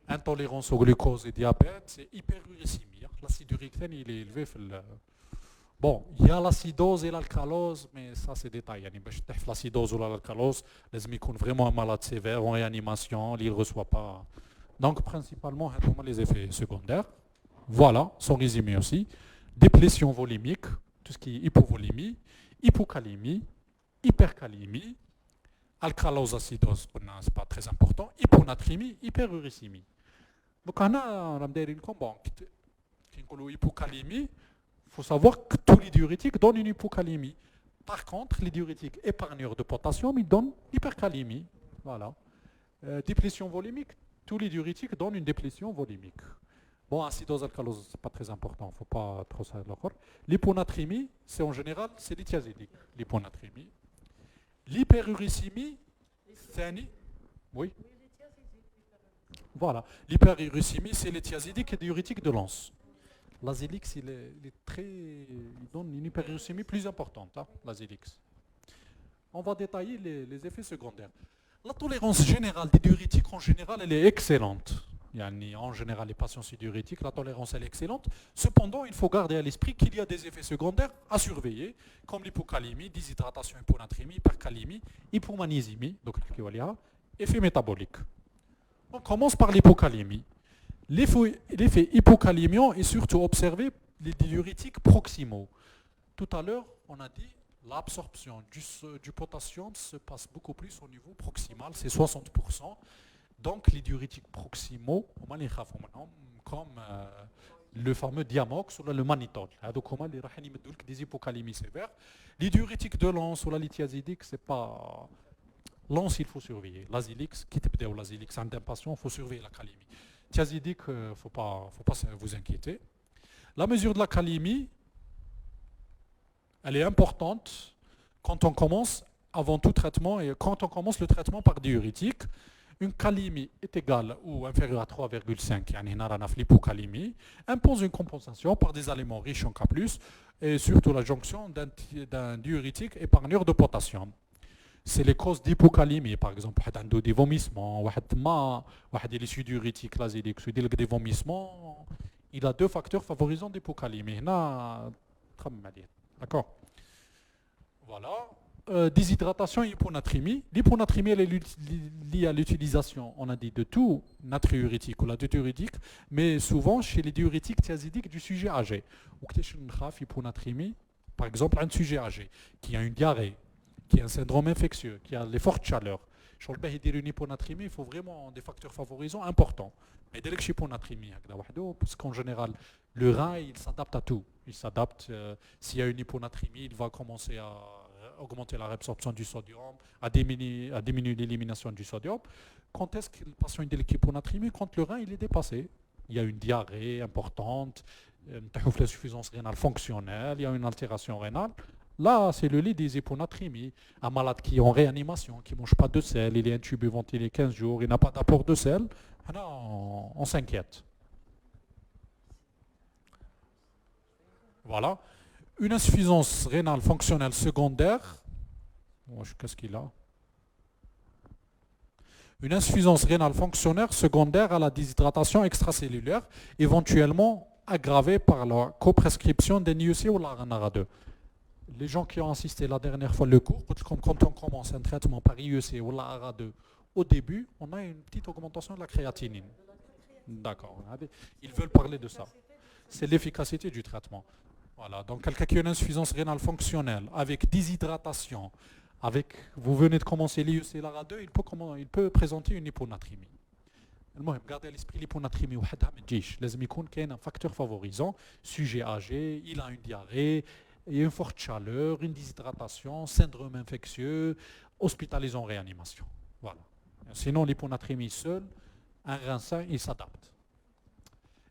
[SPEAKER 1] intolérance au glucose et diabète, et hyperuricémie. L'acide urique, il est élevé. Bon, il y a l'acidose et l'alcalose, mais ça c'est détail. L'acidose ou l'alcalose, les amis sont vraiment un malade sévère en réanimation, il ne reçoit pas. Donc principalement, les effets secondaires. Voilà, sont résumés aussi. Déplétion volémique, tout ce qui est hypovolémie, hypocalémie, hypercalémie, alcalose acidose, ce n'est pas très important, hyponatrémie, hyperuricémie. Donc on a une combat. Hypocalémie, il faut savoir que tous les diurétiques donnent une hypocalémie. Par contre, les diurétiques épargneurs de potassium, ils donnent l'hypercalémie. Voilà. Déplétion volémique, tous les diurétiques donnent une déplétion volémique. Bon, acidose, alcalose, c'est pas très important, il ne faut pas trop ça d'accord. L'hyponatrémie, c'est en général, c'est les thiazidiques, l'hyponatrémie. L'hyperuricémie, c'est oui. Voilà. L'hyperuricémie, c'est les thiazidiques et diurétiques de l'anse. L'azélix, il donne une hyperuricémie plus importante, hein, l'azélix. On va détailler les effets secondaires. La tolérance générale des diurétiques, en général, elle est excellente. En général, les patients sont diurétiques, la tolérance elle est excellente. Cependant, il faut garder à l'esprit qu'il y a des effets secondaires à surveiller, comme l'hypocalémie, déshydratation, hyponatrémie, hypercalémie, hypomagnésémie, donc effet métabolique. On commence par l'hypocalémie. L'effet hypocalémiant est surtout observé les diurétiques proximaux. Tout à l'heure, on a dit l'absorption du potassium se passe beaucoup plus au niveau proximal, c'est 60%. Donc les diurétiques proximaux, comme le fameux diamox ou le mannitol. Donc des hypocalémies sévères. Les diurétiques de l'anse ou la lithiazidique, c'est pas... L'anse, il faut surveiller. L'azélix, qui est ou l'azélix en impatient, il faut surveiller la calémie. Thiazidique, il ne faut pas vous inquiéter. La mesure de la calémie, elle est importante quand on commence, avant tout traitement, et quand on commence le traitement par diurétique. Une calémie est égale ou inférieure à 3,5, l'hypocalémie, impose une compensation par des aliments riches en K+, et surtout la jonction d'un diurétique épargneur de potassium. C'est les causes d'hypocalémie, par exemple, des vomissements, des issues diurétiques, des vomissements, il a deux facteurs favorisant l'hypocalémie. D'accord. Voilà. Déshydratation et hyponatrémie. L'hyponatrémie, elle est liée à l'utilisation, on a dit, de tout natriurétique ou la diurétique, mais souvent chez les diurétiques thiazidiques du sujet âgé. Ou hyponatrémie, par exemple, un sujet âgé qui a une diarrhée, qui a un syndrome infectieux, qui a les fortes chaleurs. Sur le dire une hyponatrémie, il faut vraiment des facteurs favorisants importants. Mais dès que hyponatrémie, parce qu'en général, le rein, il s'adapte à tout. Il s'adapte, s'il y a une hyponatrémie, il va commencer à augmenter la réabsorption du sodium, à diminuer l'élimination du sodium. Quand est-ce que le patient est l'hyponatrémie? Quand le rein il est dépassé. Il y a une diarrhée importante, une insuffisance rénale fonctionnelle, il y a une altération rénale. Là, c'est le lit des hyponatrémies. Un malade qui est en réanimation, qui ne mange pas de sel, il est intubé, ventilé 15 jours, il n'a pas d'apport de sel, on s'inquiète. Voilà. Une insuffisance rénale fonctionnelle secondaire, Qu'est-ce qu'il a? Une insuffisance rénale fonctionnaire secondaire à la déshydratation extracellulaire, éventuellement aggravée par la coprescription d'un IEC ou la RNA2. Les gens qui ont assisté la dernière fois le cours, quand on commence un traitement par IEC ou la RA2, au début, on a une petite augmentation de la créatinine. D'accord. Ils veulent parler de ça. C'est l'efficacité du traitement. Voilà. Donc, quelqu'un qui a une insuffisance rénale fonctionnelle avec déshydratation, vous venez de commencer l'IEC et la RA2, il peut présenter une hyponatrémie. Gardez à l'esprit l'hyponatrémie وحدها ما تجيش لازم يكون كاين un facteur favorisant, sujet âgé, il a une diarrhée, il y a une forte chaleur, une déshydratation, syndrome infectieux, hospitalisé en réanimation. Voilà. Sinon l'hyponatrémie seule, un rein sain, il s'adapte.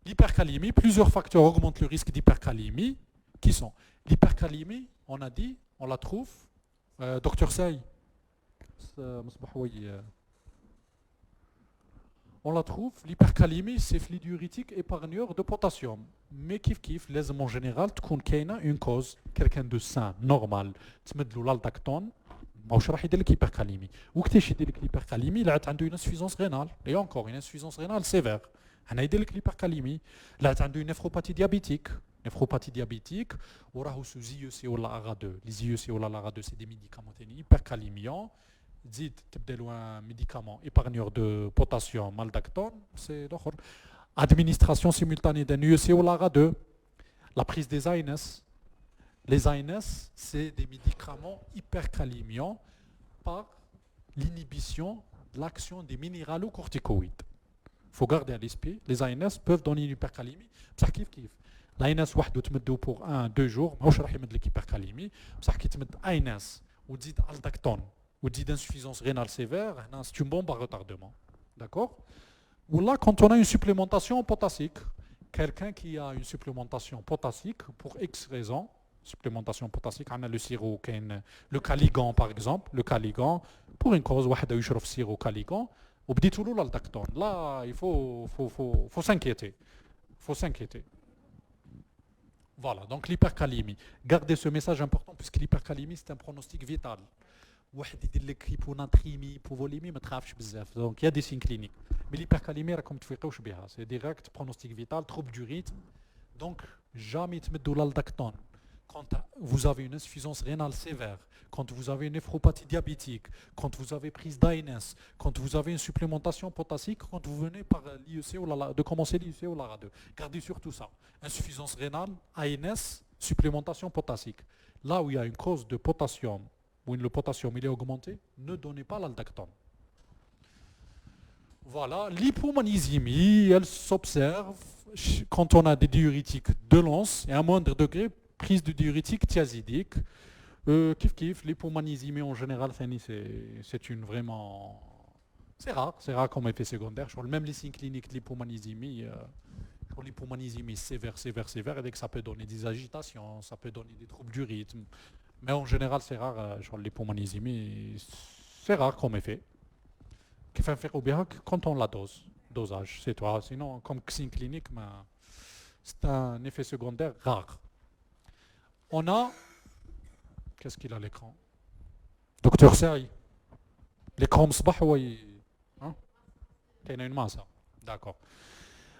[SPEAKER 1] L'hypercalémie, plusieurs facteurs augmentent le risque d'hypercalémie. Qui sont? L'hypercalémie, on a dit, on la trouve. Docteur Say, on la trouve, l'hypercalémie, c'est fluide diurétique épargneur de potassium. Mais kif, les en général, une cause, quelqu'un de sain, normal, تمدلو l'aldactone, ماهوش راح يدير لك l'hypercalémie. وقتاش يدير لك l'hypercalémie؟ لا عنده une insuffisance rénale. Et encore, une insuffisance rénale sévère. هنا يدير لك l'hypercalémie. لا عنده une néphropathie diabétique. Néphropathie diabétique, وراه sous IEC ou la ARA2. Les IEC ou la ARA2, c'est des médicaments hypercalémiants. Zid, un médicament épargneur de potassium, maldactone, c'est l'autre. Administration simultanée d'un UEC ou l'ARA2. La prise des ANS. Les ANS, c'est des médicaments hypercalémiants par l'inhibition de l'action des minéralocorticoïdes. Il faut garder à l'esprit, les ANS peuvent donner une hypercalémie. L'ANS وحده تمدو pour 1-2 jours, ماهوش راح يمد لك hypercalémie. بصح كي تمد ANS وتزيد aldactone ou dit d'insuffisance rénale sévère, c'est une bombe à retardement. D'accord? Ou là, quand on a une supplémentation potassique, quelqu'un qui a une supplémentation potassique, pour X raisons, supplémentation potassique, on a le sirop, le caligan par exemple, le caligan, pour une cause, واحد يشرب sirop caligan, وبديتوا له l'aldactone. Là, il faut s'inquiéter. Faut s'inquiéter. Voilà, donc l'hypercalémie. Gardez ce message important puisque l'hypercalémie, c'est un pronostic vital. واحد يدير لك هيبوناتريمي بوفوليمي ما تخافش بزاف دونك يا دي سين كلينيك مي ليبركاليمي راكم تفيقوش بها سي ديريكت برونوستيك فيتال trouble du rythme donc jamais تمدوا l'aldactone quand vous avez une insuffisance rénale sévère, quand vous avez une néphropathie diabétique, quand vous avez prise d'ANS, quand vous avez une supplémentation potassique, quand vous venez par l'IEC ou de commencer l'IEC ou l'ARA2. Gardez surtout ça. Insuffisance rénale, ANS, supplémentation potassique. Là où il y a une cause de potassium, où le potassium il est augmenté, ne donnez pas l'aldactone. Voilà, l'hypomagnésémie, elle s'observe quand on a des diurétiques de l'anse et à moindre degré, prise de diurétique thiazidique. Kif, l'hypomagnésémie en général, c'est une vraiment... C'est rare comme effet secondaire. Même les signes cliniques de l'hypomagnésémie, l'hypomagnésémie sévère, et dès que ça peut donner des agitations, ça peut donner des troubles du rythme. Mais en général, c'est rare, l'hypomagnésémie, c'est rare comme effet. Qui fait faire au bien quand on la dosage, c'est toi. Sinon, comme signe clinique, c'est un effet secondaire rare. On a, qu'est-ce qu'il a l'écran? Docteur Seri, l'écran m'sbah ou il y a une masse. D'accord.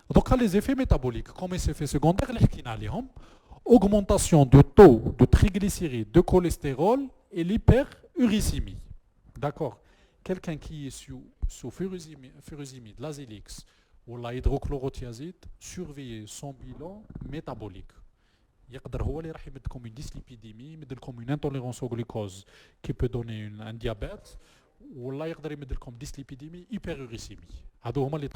[SPEAKER 1] Donc, les effets métaboliques, comme les effets secondaires, augmentation de taux de triglycérides, de cholestérol et l'hyperuricémie. D'accord. Quelqu'un qui est sous furosémie, de l'azélix ou l'hydrochlorothiazide, surveillez son bilan métabolique. يقدر هو اللي راح يمدكم une dyslipidémie, يمدلكم une intolérance au glucose qui peut donner un diabète, ولا يقدر يمدلكم dyslipidémie, hyperuricémie. هادو هما اللي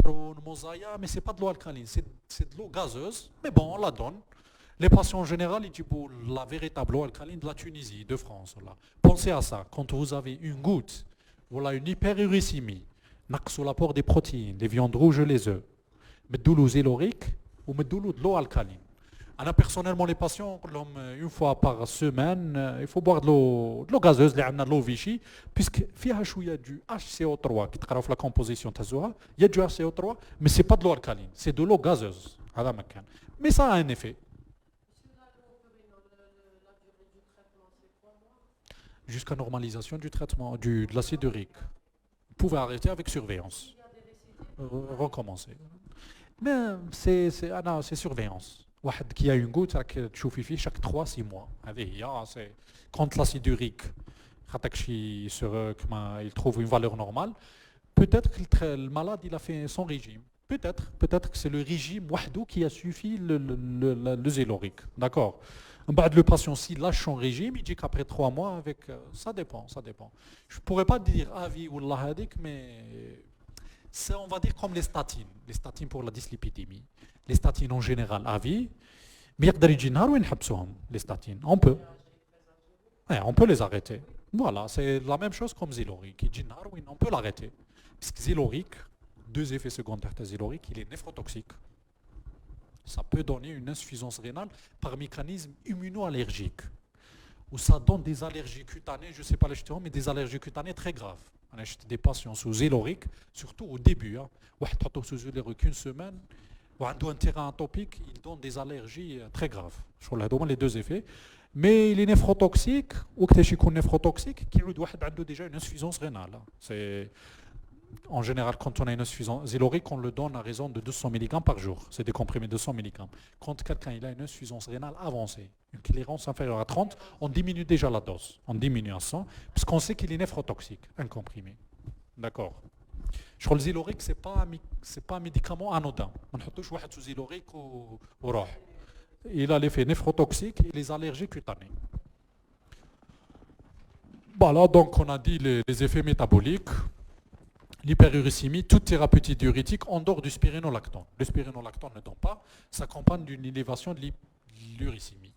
[SPEAKER 1] Macaron, Mosaïa, mais ce n'est pas de l'eau alcaline, c'est de l'eau gazeuse, mais bon, on la donne. Les patients en général, ils disent la véritable eau alcaline de la Tunisie, de France. Là. Pensez à ça, quand vous avez une goutte, voilà une hyperuricémie, naqsou l'apport des protéines, les viandes rouges et les œufs, mettez l'eau zélorique ou mettez de l'eau alcaline. Alors personnellement, les patients, une fois par semaine, il faut boire de l'eau gazeuse, de l'eau Vichy, puisque il y a du HCO3 qui travaille la composition tazoua, il y a du HCO3, mais ce n'est pas de l'eau alcaline, c'est de l'eau gazeuse. Mais ça a un effet. Jusqu'à normalisation du traitement de l'acide urique. Vous pouvez arrêter avec surveillance. Recommencer. Mais c'est surveillance. واحد qui a une goutte راك تشوفي فيه chaque 3-6 mois. هذه هي quand l'acide urique il trouve une valeur normale, peut-être que le malade il a fait son régime. Peut-être que c'est le régime وحده qui a suffi le zélorique. D'accord. Le patient, s'il lâche son régime, il dit qu'après 3 mois, ça dépend. Je ne pourrais pas dire avis ou l'ahadik, mais c'est, on va dire, comme les statines pour la dyslipidémie. Les statines en général, avis, mais les statines, on peut. On peut les arrêter. Voilà, c'est la même chose comme Zyloric. On peut l'arrêter. Parce que Zyloric, 2 effets secondaires de Zyloric, il est néphrotoxique. Ça peut donner une insuffisance rénale par mécanisme immunoallergique. Ou ça donne des allergies cutanées, je ne sais pas les ch'tons, mais des allergies cutanées très graves. On a des patients sous Zyloric, surtout au début. Sous Zyloric une semaine, ou un terrain atopique, il donne des allergies très graves. Je vois les 2 effets. Mais il est néphrotoxique, ou qu'il est néphrotoxique, qui a déjà une insuffisance rénale. C'est... En général, quand on a une insuffisance zylorique, on le donne à raison de 200 mg par jour. C'est des comprimés de 200 mg. Quand quelqu'un il a une insuffisance rénale avancée, une clairance inférieure à 30, on diminue déjà la dose. On diminue à 100, puisqu'on sait qu'il est néphrotoxique, un comprimé. D'accord. Je crois que le zylorique, ce n'est pas un médicament anodin. On ne peut pas sous zylorique ou roh. Il a l'effet néphrotoxique et les allergies cutanées. Voilà, donc on a dit les effets métaboliques. L'hyperuricémie, toute thérapeutique diurétique en dehors du spironolactone. Le spironolactone ne donne pas, s'accompagne d'une élévation de l'uricémie.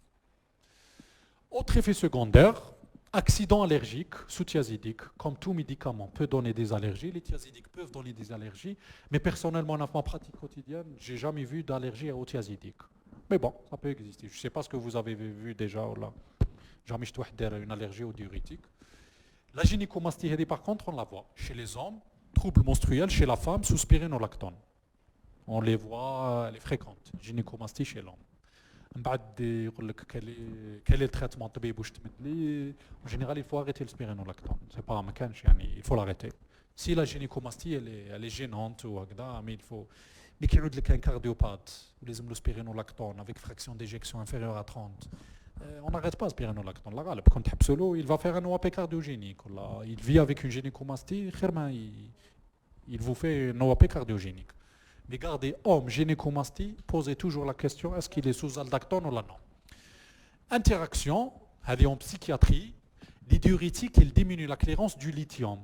[SPEAKER 1] Autre effet secondaire, accident allergique sous-thiazidique. Comme tout médicament peut donner des allergies, les thiazidiques peuvent donner des allergies, mais personnellement, dans ma pratique quotidienne, je n'ai jamais vu d'allergie au thiazidique. Mais bon, ça peut exister. Je ne sais pas ce que vous avez vu déjà. Jamais je une allergie au diurétique. La gynécomastie, par contre, on la voit chez les hommes. Troubles menstruels chez la femme sous spironolactone. On les voit, elle est fréquente. Gynécomastie chez l'homme. Quel est le traitement? En général, il faut arrêter le spironolactone. C'est pas un il faut l'arrêter. Si la gynécomastie elle est gênante, mais il faut. Mais qu'il y ait un cardiopathe, ou les spironolactone avec fraction d'éjection inférieure à 30. On n'arrête pas le spironolactone. Il va faire un OAP cardiogénique. Il vit avec une gynécomastie, il vous fait un OAP cardiogénique. Mais gardez, homme, gynécomastie, posez toujours la question, est-ce qu'il est sous aldactone ou là non? Interaction, en psychiatrie, les diurétiques, ils diminuent la clairance du lithium.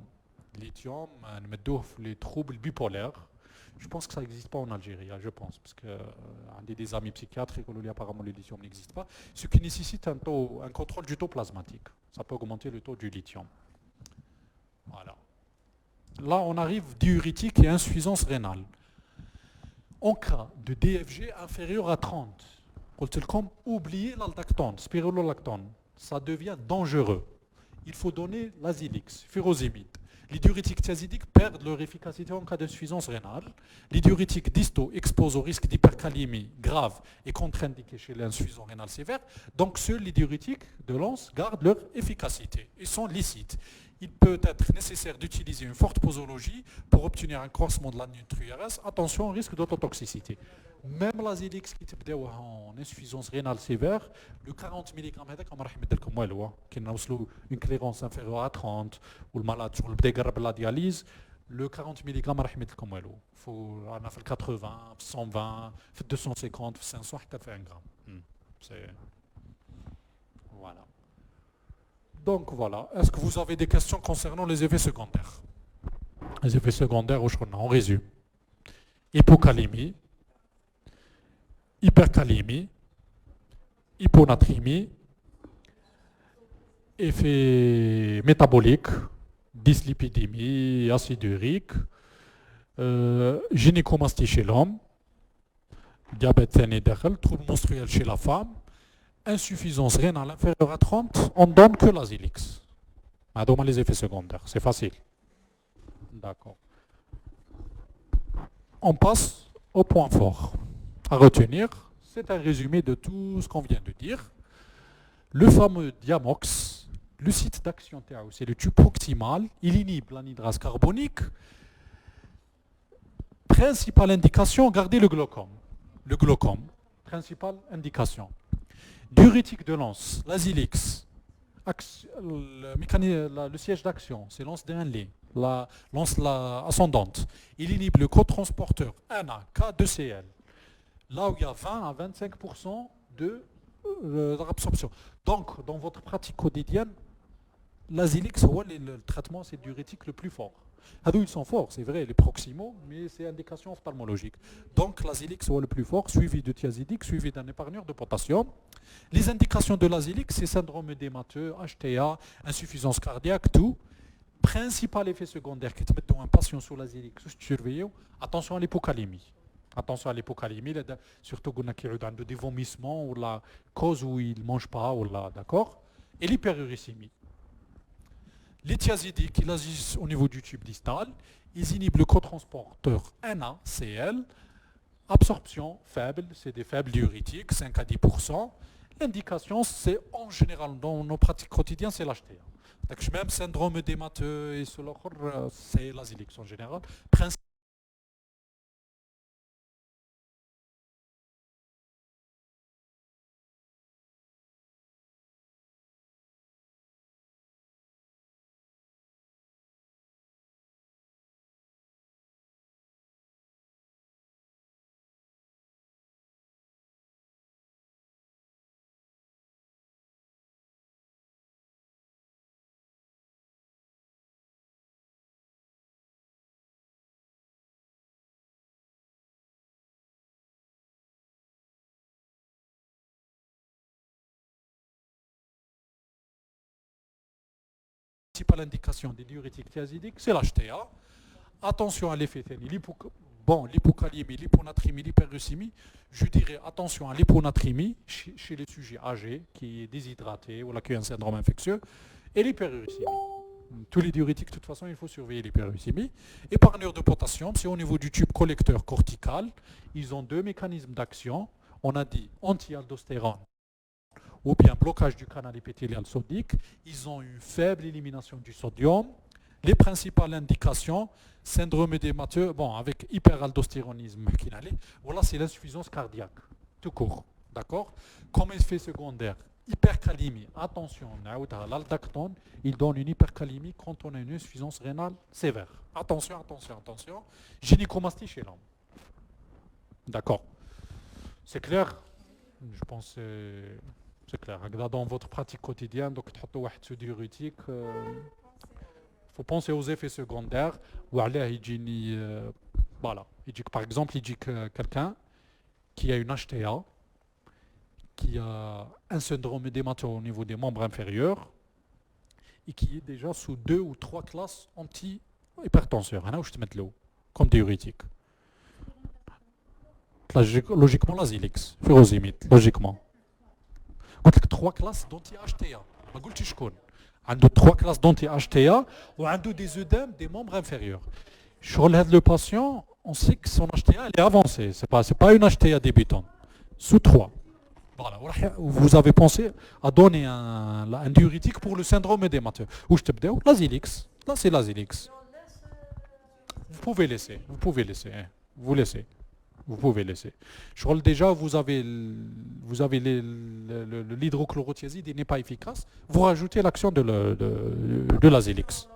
[SPEAKER 1] Lithium, les troubles bipolaires. Je pense que ça n'existe pas en Algérie, je pense, parce que des amis psychiatres qui disent apparemment le lithium n'existe pas, ce qui nécessite un contrôle du taux plasmatique. Ça peut augmenter le taux du lithium. Voilà. Là, on arrive diurétique et insuffisance rénale. En cas de DFG inférieur à 30, oubliez l'aldactone, spironolactone, ça devient dangereux. Il faut donner l'azilix, furosémide. Les diurétiques thiazidiques perdent leur efficacité en cas d'insuffisance rénale. Les diurétiques distaux exposent au risque d'hypercalémie grave et contre-indiqués chez l'insuffisance rénale sévère. Donc seuls les diurétiques de l'ANS gardent leur efficacité et sont licites. Il peut être nécessaire d'utiliser une forte posologie pour obtenir un croissement de la nutri-RS. Attention au risque d'autotoxicité. Même la Zilix qui est en insuffisance rénale sévère, le 40 mg, qui a une clairance inférieure à 30, ou le malade sur le dégarbe la dialyse, le 40 mg, il faut 80, 120, 250, 500, fait 1 gramme. Voilà. Donc voilà. Est-ce que vous avez des questions concernant les effets secondaires? Les effets secondaires, on résume. hypocalémie, hypercalémie, hyponatrémie, effet métabolique, dyslipidémie, acide urique, gynécomastie chez l'homme, diabète ثاني trouble menstruel chez la femme, insuffisance rénale inférieure à 30, on ne donne que l'Azilix. Maintenant, les effets secondaires, c'est facile. D'accord. On passe au point fort. À retenir, c'est un résumé de tout ce qu'on vient de dire. Le fameux Diamox, le site d'action TAO, c'est le tube proximal, il inhibe l'anhydrase carbonique. Principale indication, gardez le glaucome. Le glaucome, principale indication. Diurétique de lance, l'Azilix. Le siège d'action, c'est l'anse d'Henle, la lance ascendante. Il inhibe le cotransporteur NA-K2Cl. Là où il y a 20 à 25% de l'absorption. Donc, dans votre pratique quotidienne, l'Azilix, le traitement, c'est le diurétique le plus fort. Ils sont forts, c'est vrai, les proximaux, mais c'est indication ophtalmologique. Donc, l'Azilix, c'est le plus fort, suivi de thiazidique, suivi d'un épargneur de potassium. Les indications de l'Azilix, c'est syndrome édémateux, HTA, insuffisance cardiaque, tout. Principal effet secondaire qui te met un patient sous l'Azilix, surveillez, attention à l'hypocalémie. Attention à l'hypocalémie, surtout qu'il y a des vomissements ou la cause où il ne mange pas, d'accord. Et l'hyperuricémie. Les thiazidiques, ils agissent au niveau du tube distal, ils inhibent le cotransporteur NaCl, absorption faible, c'est des faibles diurétiques, 5 à 10%. L'indication, c'est en général, dans nos pratiques quotidiennes, c'est l'HTA. Donc, même syndrome édémateux et c'est l'Azilix en général. Principale indication des diurétiques thiazidiques, c'est l'HTA. Attention à l'effet l'hypocalémie, l'hyponatrémie, l'hyperuricémie. Je dirais attention à l'hyponatrémie chez les sujets âgés qui est déshydraté ou qui a un syndrome infectieux et l'hyperuricémie. Tous les diurétiques, de toute façon, il faut surveiller l'hyperuricémie. Épargneur de potassium, c'est au niveau du tube collecteur cortical. Ils ont deux mécanismes d'action. On a dit anti-aldostérone ou bien blocage du canal épithélial sodique. Ils ont une faible élimination du sodium. Les principales indications, syndrome édémateux, avec hyperaldostéronisme, voilà, c'est l'insuffisance cardiaque, tout court, d'accord. Comme effet secondaire, hypercalémie, attention, l'aldactone, il donne une hypercalémie quand on a une insuffisance rénale sévère. Attention, attention, attention. Gynécomastie chez l'homme. D'accord. C'est clair. Je pense que c'est clair. Dans votre pratique quotidienne, donc tu as un diurétique. Il faut penser aux effets secondaires. Voilà, par exemple, il dit que quelqu'un qui a une HTA, qui a un syndrome édémateux au niveau des membres inférieurs et qui est déjà sous 2 ou 3 classes anti-hypertenseurs. Comme diurétique. Logiquement, l'Azilix, furosémide, logiquement. Il y a 3 classes d'anti-HTA. Je ne sais pas. Il y a 3 classes d'anti-HTA et il y a des œdèmes des membres inférieurs. Sur le patient, on sait que son HTA est avancée. Ce n'est pas une HTA débutante. Sous 3. Voilà. Vous avez pensé à donner un diurétique pour le syndrome édémateux. Où je te dis, l'Azilix. Là, c'est l'Azilix. Vous pouvez laisser. Vous laissez. Vous pouvez laisser. Je crois déjà, vous avez l'hydrochlorothiazide, il n'est pas efficace. Vous rajoutez l'action de l'Azilix.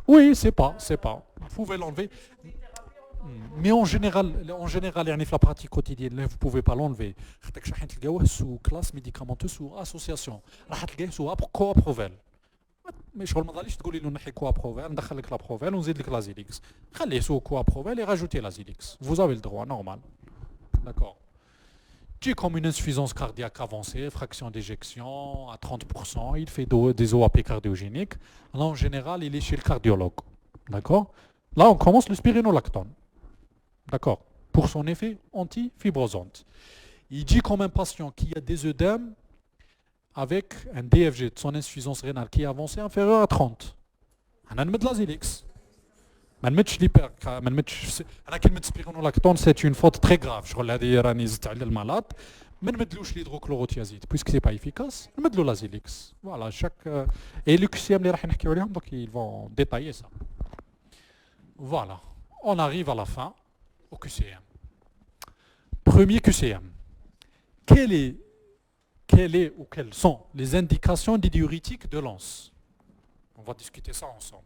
[SPEAKER 1] Oui, c'est pas. Vous pouvez l'enlever. Mais en général, la pratique quotidienne, vous ne pouvez pas l'enlever. Sous classe médicamenteuse, sous association. Sous coaprovel. مي شغل ما ظليش تقولي له نحي كوا بروفيل ندخل لك لا بروفيل ونزيد لك لا زيليكس خليه سو كوا بروفيل et rajouter la zilix vous avez le droit normal d'accord tu comme une insuffisance cardiaque avancée fraction d'éjection à 30% il fait des OAP cardiogéniques là en général il est chez le cardiologue d'accord là on commence le spironolactone d'accord pour son effet antifibrosante il dit comme un patient qui a des œdèmes avec un DFG de son insuffisance rénale qui est avancée inférieure à 30. On a mis de la Zilix. Spironolactone, c'est une faute très grave. Je relève le malade. Mais ne mettons l'hydrochlorothiazide. Puisque ce n'est pas efficace, mettons la Zilix. Voilà, chaque. Et les QCM, donc ils vont détailler ça. Voilà. On arrive à la fin au QCM. Premier QCM. Quelles sont les indications des diurétiques de l'ANS? On va discuter ça ensemble.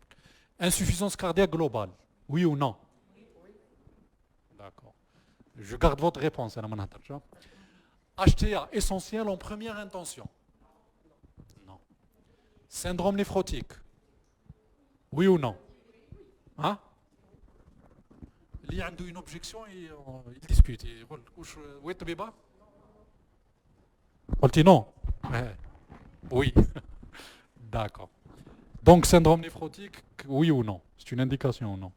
[SPEAKER 1] Insuffisance cardiaque globale, oui ou non? D'accord. Je garde votre réponse. HTA essentiel en première intention? Non. Syndrome néphrotique? Oui ou non? Hein? Il y a une objection et il discute. Où est le débat? Non? Oui. D'accord. Donc, syndrome néphrotique, oui ou non? C'est une indication ou non?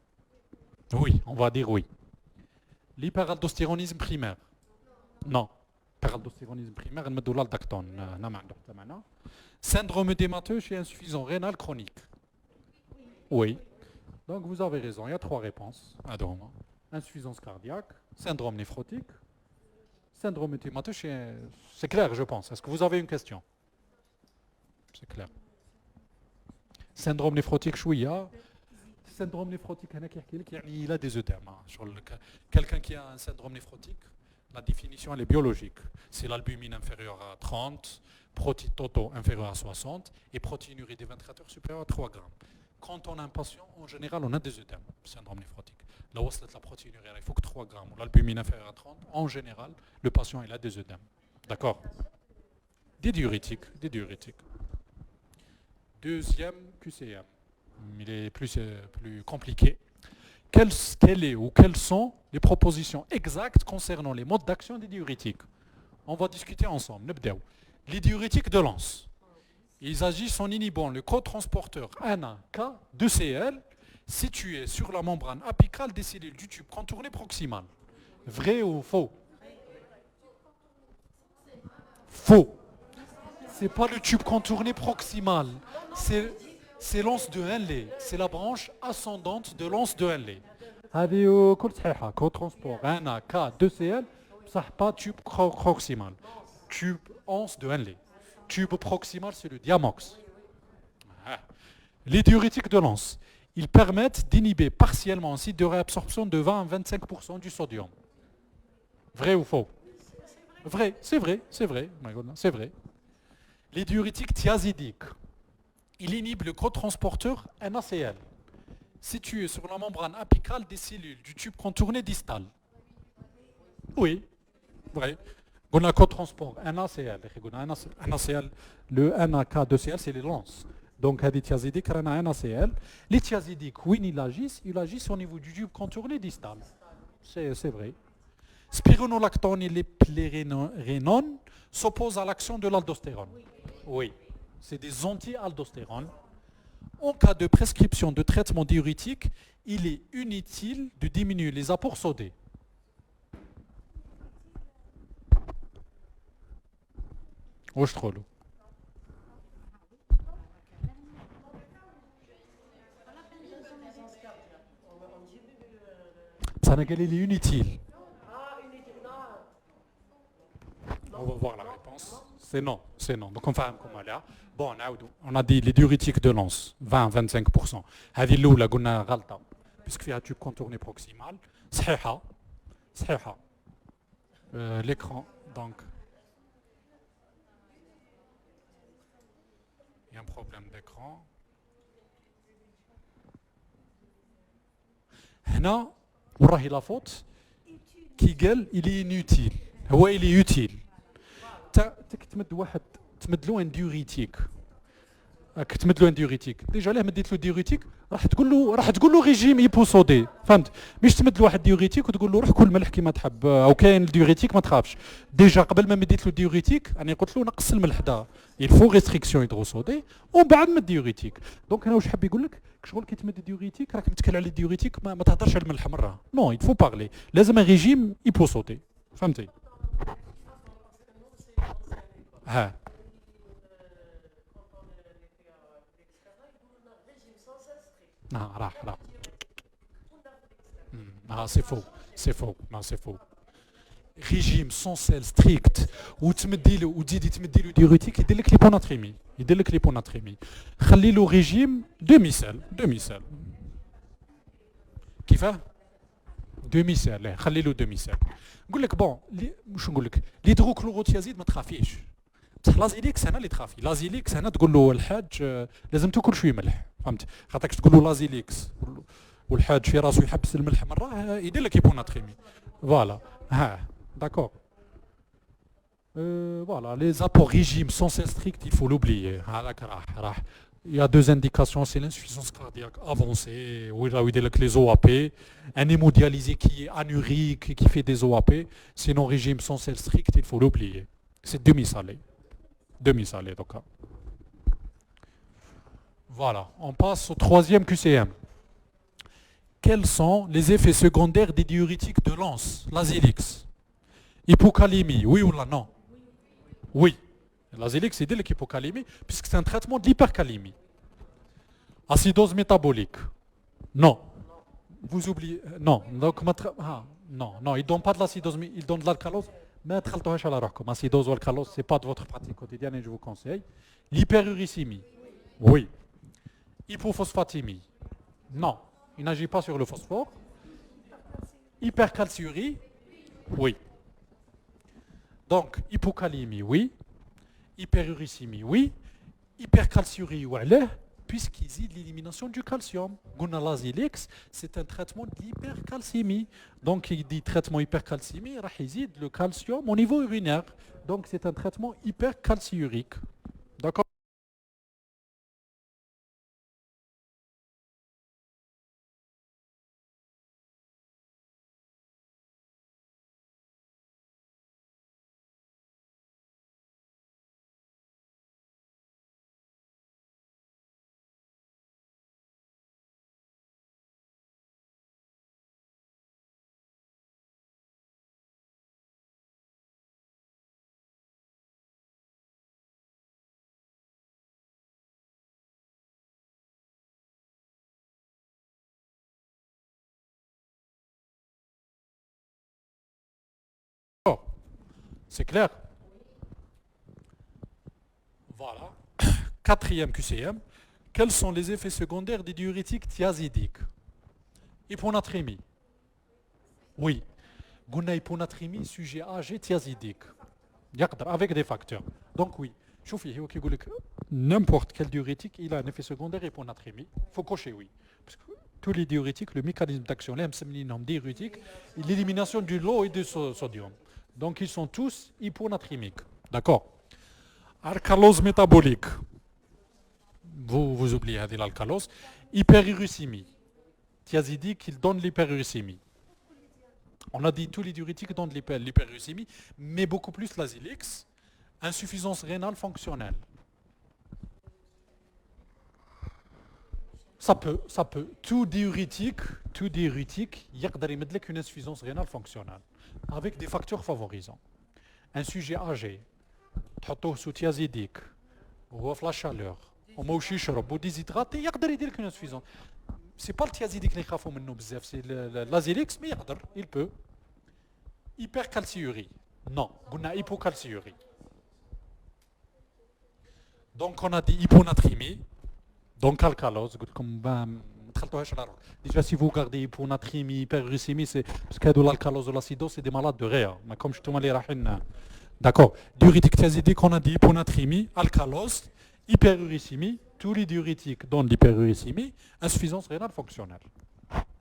[SPEAKER 1] Oui, on va dire oui. L'hyperaldostéronisme primaire? Non. Hyperaldostéronisme primaire, il me donne l'aldactone. Syndrome édémateux chez insuffisant rénal chronique? Oui. Donc, vous avez raison, il y a 3 réponses. Insuffisance cardiaque, syndrome néphrotique, syndrome édémateux, c'est clair, je pense. Est-ce que vous avez une question? C'est clair. Syndrome néphrotique, chouïa. Syndrome néphrotique, il a des œdèmes. Quelqu'un qui a un syndrome néphrotique, la définition elle est biologique. C'est l'albumine inférieure à 30, protéines totaux inférieures à 60 et protéinurie des 24 heures supérieure à 3 grammes. Quand on a un patient, en général, on a des œdèmes, syndrome néphrotique. Là où la protéinurie, il faut que 3 grammes. L'albumine inférieure à 30, en général, le patient il a des œdèmes. D'accord? Des diurétiques. Deuxième QCM. Il est plus compliqué. Quelles sont les propositions exactes concernant les modes d'action des diurétiques? On va discuter ensemble. Les diurétiques de l'ANS. Ils agissent en inhibant le cotransporteur NAK2Cl situé sur la membrane apicale des cellules du tube contourné proximal. Vrai ou faux? Faux. C'est pas le tube contourné proximal. C'est l'anse de Henle. C'est la branche ascendante de l'anse de Henle. هذه كل صحيحة. Co-transport NAK2Cl صح pas tube proximal. Tube anse de Henle. Tube proximal, c'est le diamox. Les diurétiques de l'anse, ils permettent d'inhiber partiellement un site de réabsorption de 20 à 25% du sodium. Vrai ou faux? Vrai, c'est vrai. Les diurétiques thiazidiques, ils inhibent le cotransporteur NaCl, situé sur la membrane apicale des cellules du tube contourné distal. Oui, vrai. On a cotransport NaCl, le NAK2Cl, c'est les lances. Donc, les thiazidiques, on a NaCl. Les thiazidiques, oui, ils agissent au niveau du tube contourné distal. C'est vrai. Spironolactone et les plérénones s'opposent à l'action de l'aldostérone. Oui, c'est des anti-aldostérones. En cas de prescription de traitement diurétique, il est inutile de diminuer les apports sodés. واش تقولوا؟ بس انا قال لي inutile. On va voir la réponse. C'est non. Donc on va comme là. Bon, on a dit les diurétiques de l'anse 20-25%. هذه الاولى قلنا غلطه puisque فيها tube contourné proximal. صحيحه. L'écran donc il y a un problème d'écran. هنا وراهي لا فوت كي قال il est inutile. هو il est utile. تك تمد له ان ديوريتيك راك تمد له ان ديوريتيك ديجا ليه مديت له ديوريتيك راح تقول له ريجيم ايبوسودي فهمت مش تمد له واحد ديوريتيك وتقول له روح كل ملح كيما تحب او كاين الديوريتيك ما تخافش ديجا قبل ما مديت له ديوريتيك راني قلت له نقص الملح دا يلفو ريستريكسيون هيدروسودي ومن بعد مد ديوريتيك دونك انا واش حاب يقول لك شغل كي تمد ديوريتيك راك متكل على الديوريتيك ما تهضرش على الملح مره نو يلفو بارلي لازم ريجيم ايبوسودي فهمتي ها راح سي فو سي فو non سي فو ريجيم سون سيل ستريكت وتمدي له وتزيدي تمدي له ديوريتيك يدير لك ليبوناتريمي خلي له ريجيم دومي سيل كيفاه دومي سيل خلي له دومي سيل نقول لك بون واش نقول لك الهيدروكلوروتيازيد ما تخافيش بصح لازيليكس هنا اللي تخافي لازيليكس هنا تقول له الحاج لازم تاكل شويه ملح فهمت خاطرك تقول له لازيليكس والحاج في راسو يحبس الملح مره يدير لك هيبوناتريمي فوالا داكور voilà les apports régime sans cesse strict il faut l'oublier il y a deux indications c'est l'insuffisance cardiaque avancée où il y a les OAP un hémodialysé qui est anurique qui fait des OAP sinon régime sans cesse strict il faut l'oublier c'est demi-salé donc voilà on passe au troisième QCM. Quels sont les effets secondaires des diurétiques de Lens, l'Azilix? Hypocalémie, oui ou non? Oui. L'Azilix, c'est de l'hypocalémie, puisque c'est un traitement de l'hypercalémie. Acidose métabolique? Non. Vous oubliez? Non. Donc, non, ils ne donnent pas de l'acidose, ils donnent de l'alcalose. Mais acidose ou alcalose, ce n'est pas de votre pratique quotidienne et je vous conseille. L'hyperuricémie? Oui. Hypophosphatémie? Non. Il n'agit pas sur le phosphore. Hypercalciurie, oui. Donc, hypocalémie, oui. Hyperuricémie, oui. Hypercalciurie, oui. Puisqu'il y a l'élimination du calcium. L'Azilix, c'est un traitement de l'hypercalcémie. Donc, il dit traitement hypercalcémie, il le calcium au niveau urinaire. Donc, c'est un traitement hypercalciurique. D'accord? C'est clair? Voilà. Quatrième QCM. Quels sont les effets secondaires des diurétiques thiazidiques? Hyponatrémie. Oui. Guna hyponatrémie, sujet âgé thiazidique. Avec des facteurs. Donc oui. N'importe quel diurétique, il a un effet secondaire hyponatrémie. Il faut cocher oui. Parce que tous les diurétiques, le mécanisme d'action, diurétique, l'élimination de l'eau et du sodium. Donc ils sont tous hyponatrémiques. D'accord. Alcalose métabolique. Vous oubliez l'alcalose. Hyperuricémie. Thiazidique, il donne l'hyperuricémie. On a dit tous les diurétiques donnent l'hyperuricémie, mais beaucoup plus l'Azilix. Insuffisance rénale fonctionnelle. Ça peut. Tout diurétique, il y a une insuffisance rénale fonctionnelle, avec des facteurs favorisants. Un sujet âgé, sous thiazidique, ou la chaleur, ou déshydraté, il y a une insuffisance. C'est pas le thiazidique qui est c'est l'Azilix, mais il peut. Hypercalciurie. Non, on a hypocalciurie. Donc on a dit hyponatrémie, donc alcalose, comme déjà si vous regardez hyponatrémie, hyperuricémie, c'est parce que l'alcalose ou l'acidose, c'est des malades de réa. Mais comme je te dis, d'accord. Diurétique thiazidique, on a dit hyponatrémie, alcalose, hyperuricémie, tous les diurétiques donnent l'hyperuricémie, insuffisance rénale fonctionnelle.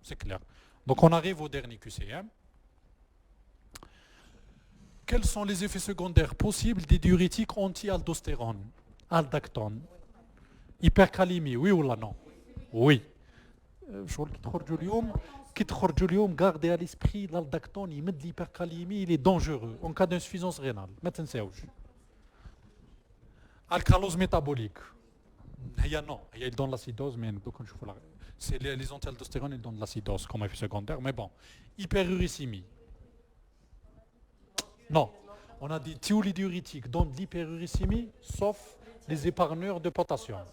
[SPEAKER 1] C'est clair. Donc on arrive au dernier QCM. Quels sont les effets secondaires possibles des diurétiques anti-aldostérone, aldactone? Hypercalémie, oui ou là non? Oui. Qui تخرجوا اليوم gardez à l'esprit l'aldactone يمد l'hypercalémie il est dangereux en cas d'insuffisance rénale ما تنساوش. Alcalose métabolique. Non, il donne l'acidose, mais c'est les antialdostérone, ils donnent l'acidose comme effet secondaire, mais bon. Hyperuricémie. Non, on a dit thioulidiurétiques donnent de l'hyperuricémie, sauf les épargneurs de potassium.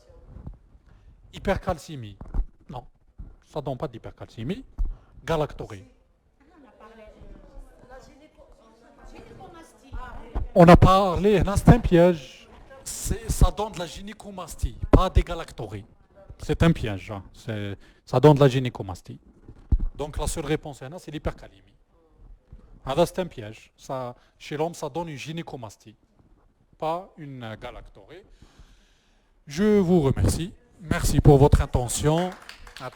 [SPEAKER 1] Hypercalcémie. Non, ça ne donne pas d'hypercalcémie. Galactorée. On a parlé, c'est un piège. Ça donne de la gynécomastie, pas des galactories. C'est un piège. Hein. Ça donne de la gynécomastie. Donc la seule réponse c'est l'hypercalémie. C'est un piège. Ça, chez l'homme, ça donne une gynécomastie, pas une galactorie. Je vous remercie. Merci pour votre attention.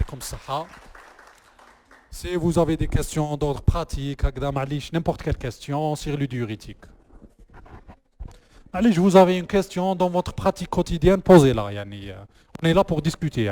[SPEAKER 1] Comme ça. Si vous avez des questions d'ordre pratique, n'importe quelle question sur le diurétique. Allez, je vous avais une question dans votre pratique quotidienne, posez-la. On est là pour discuter.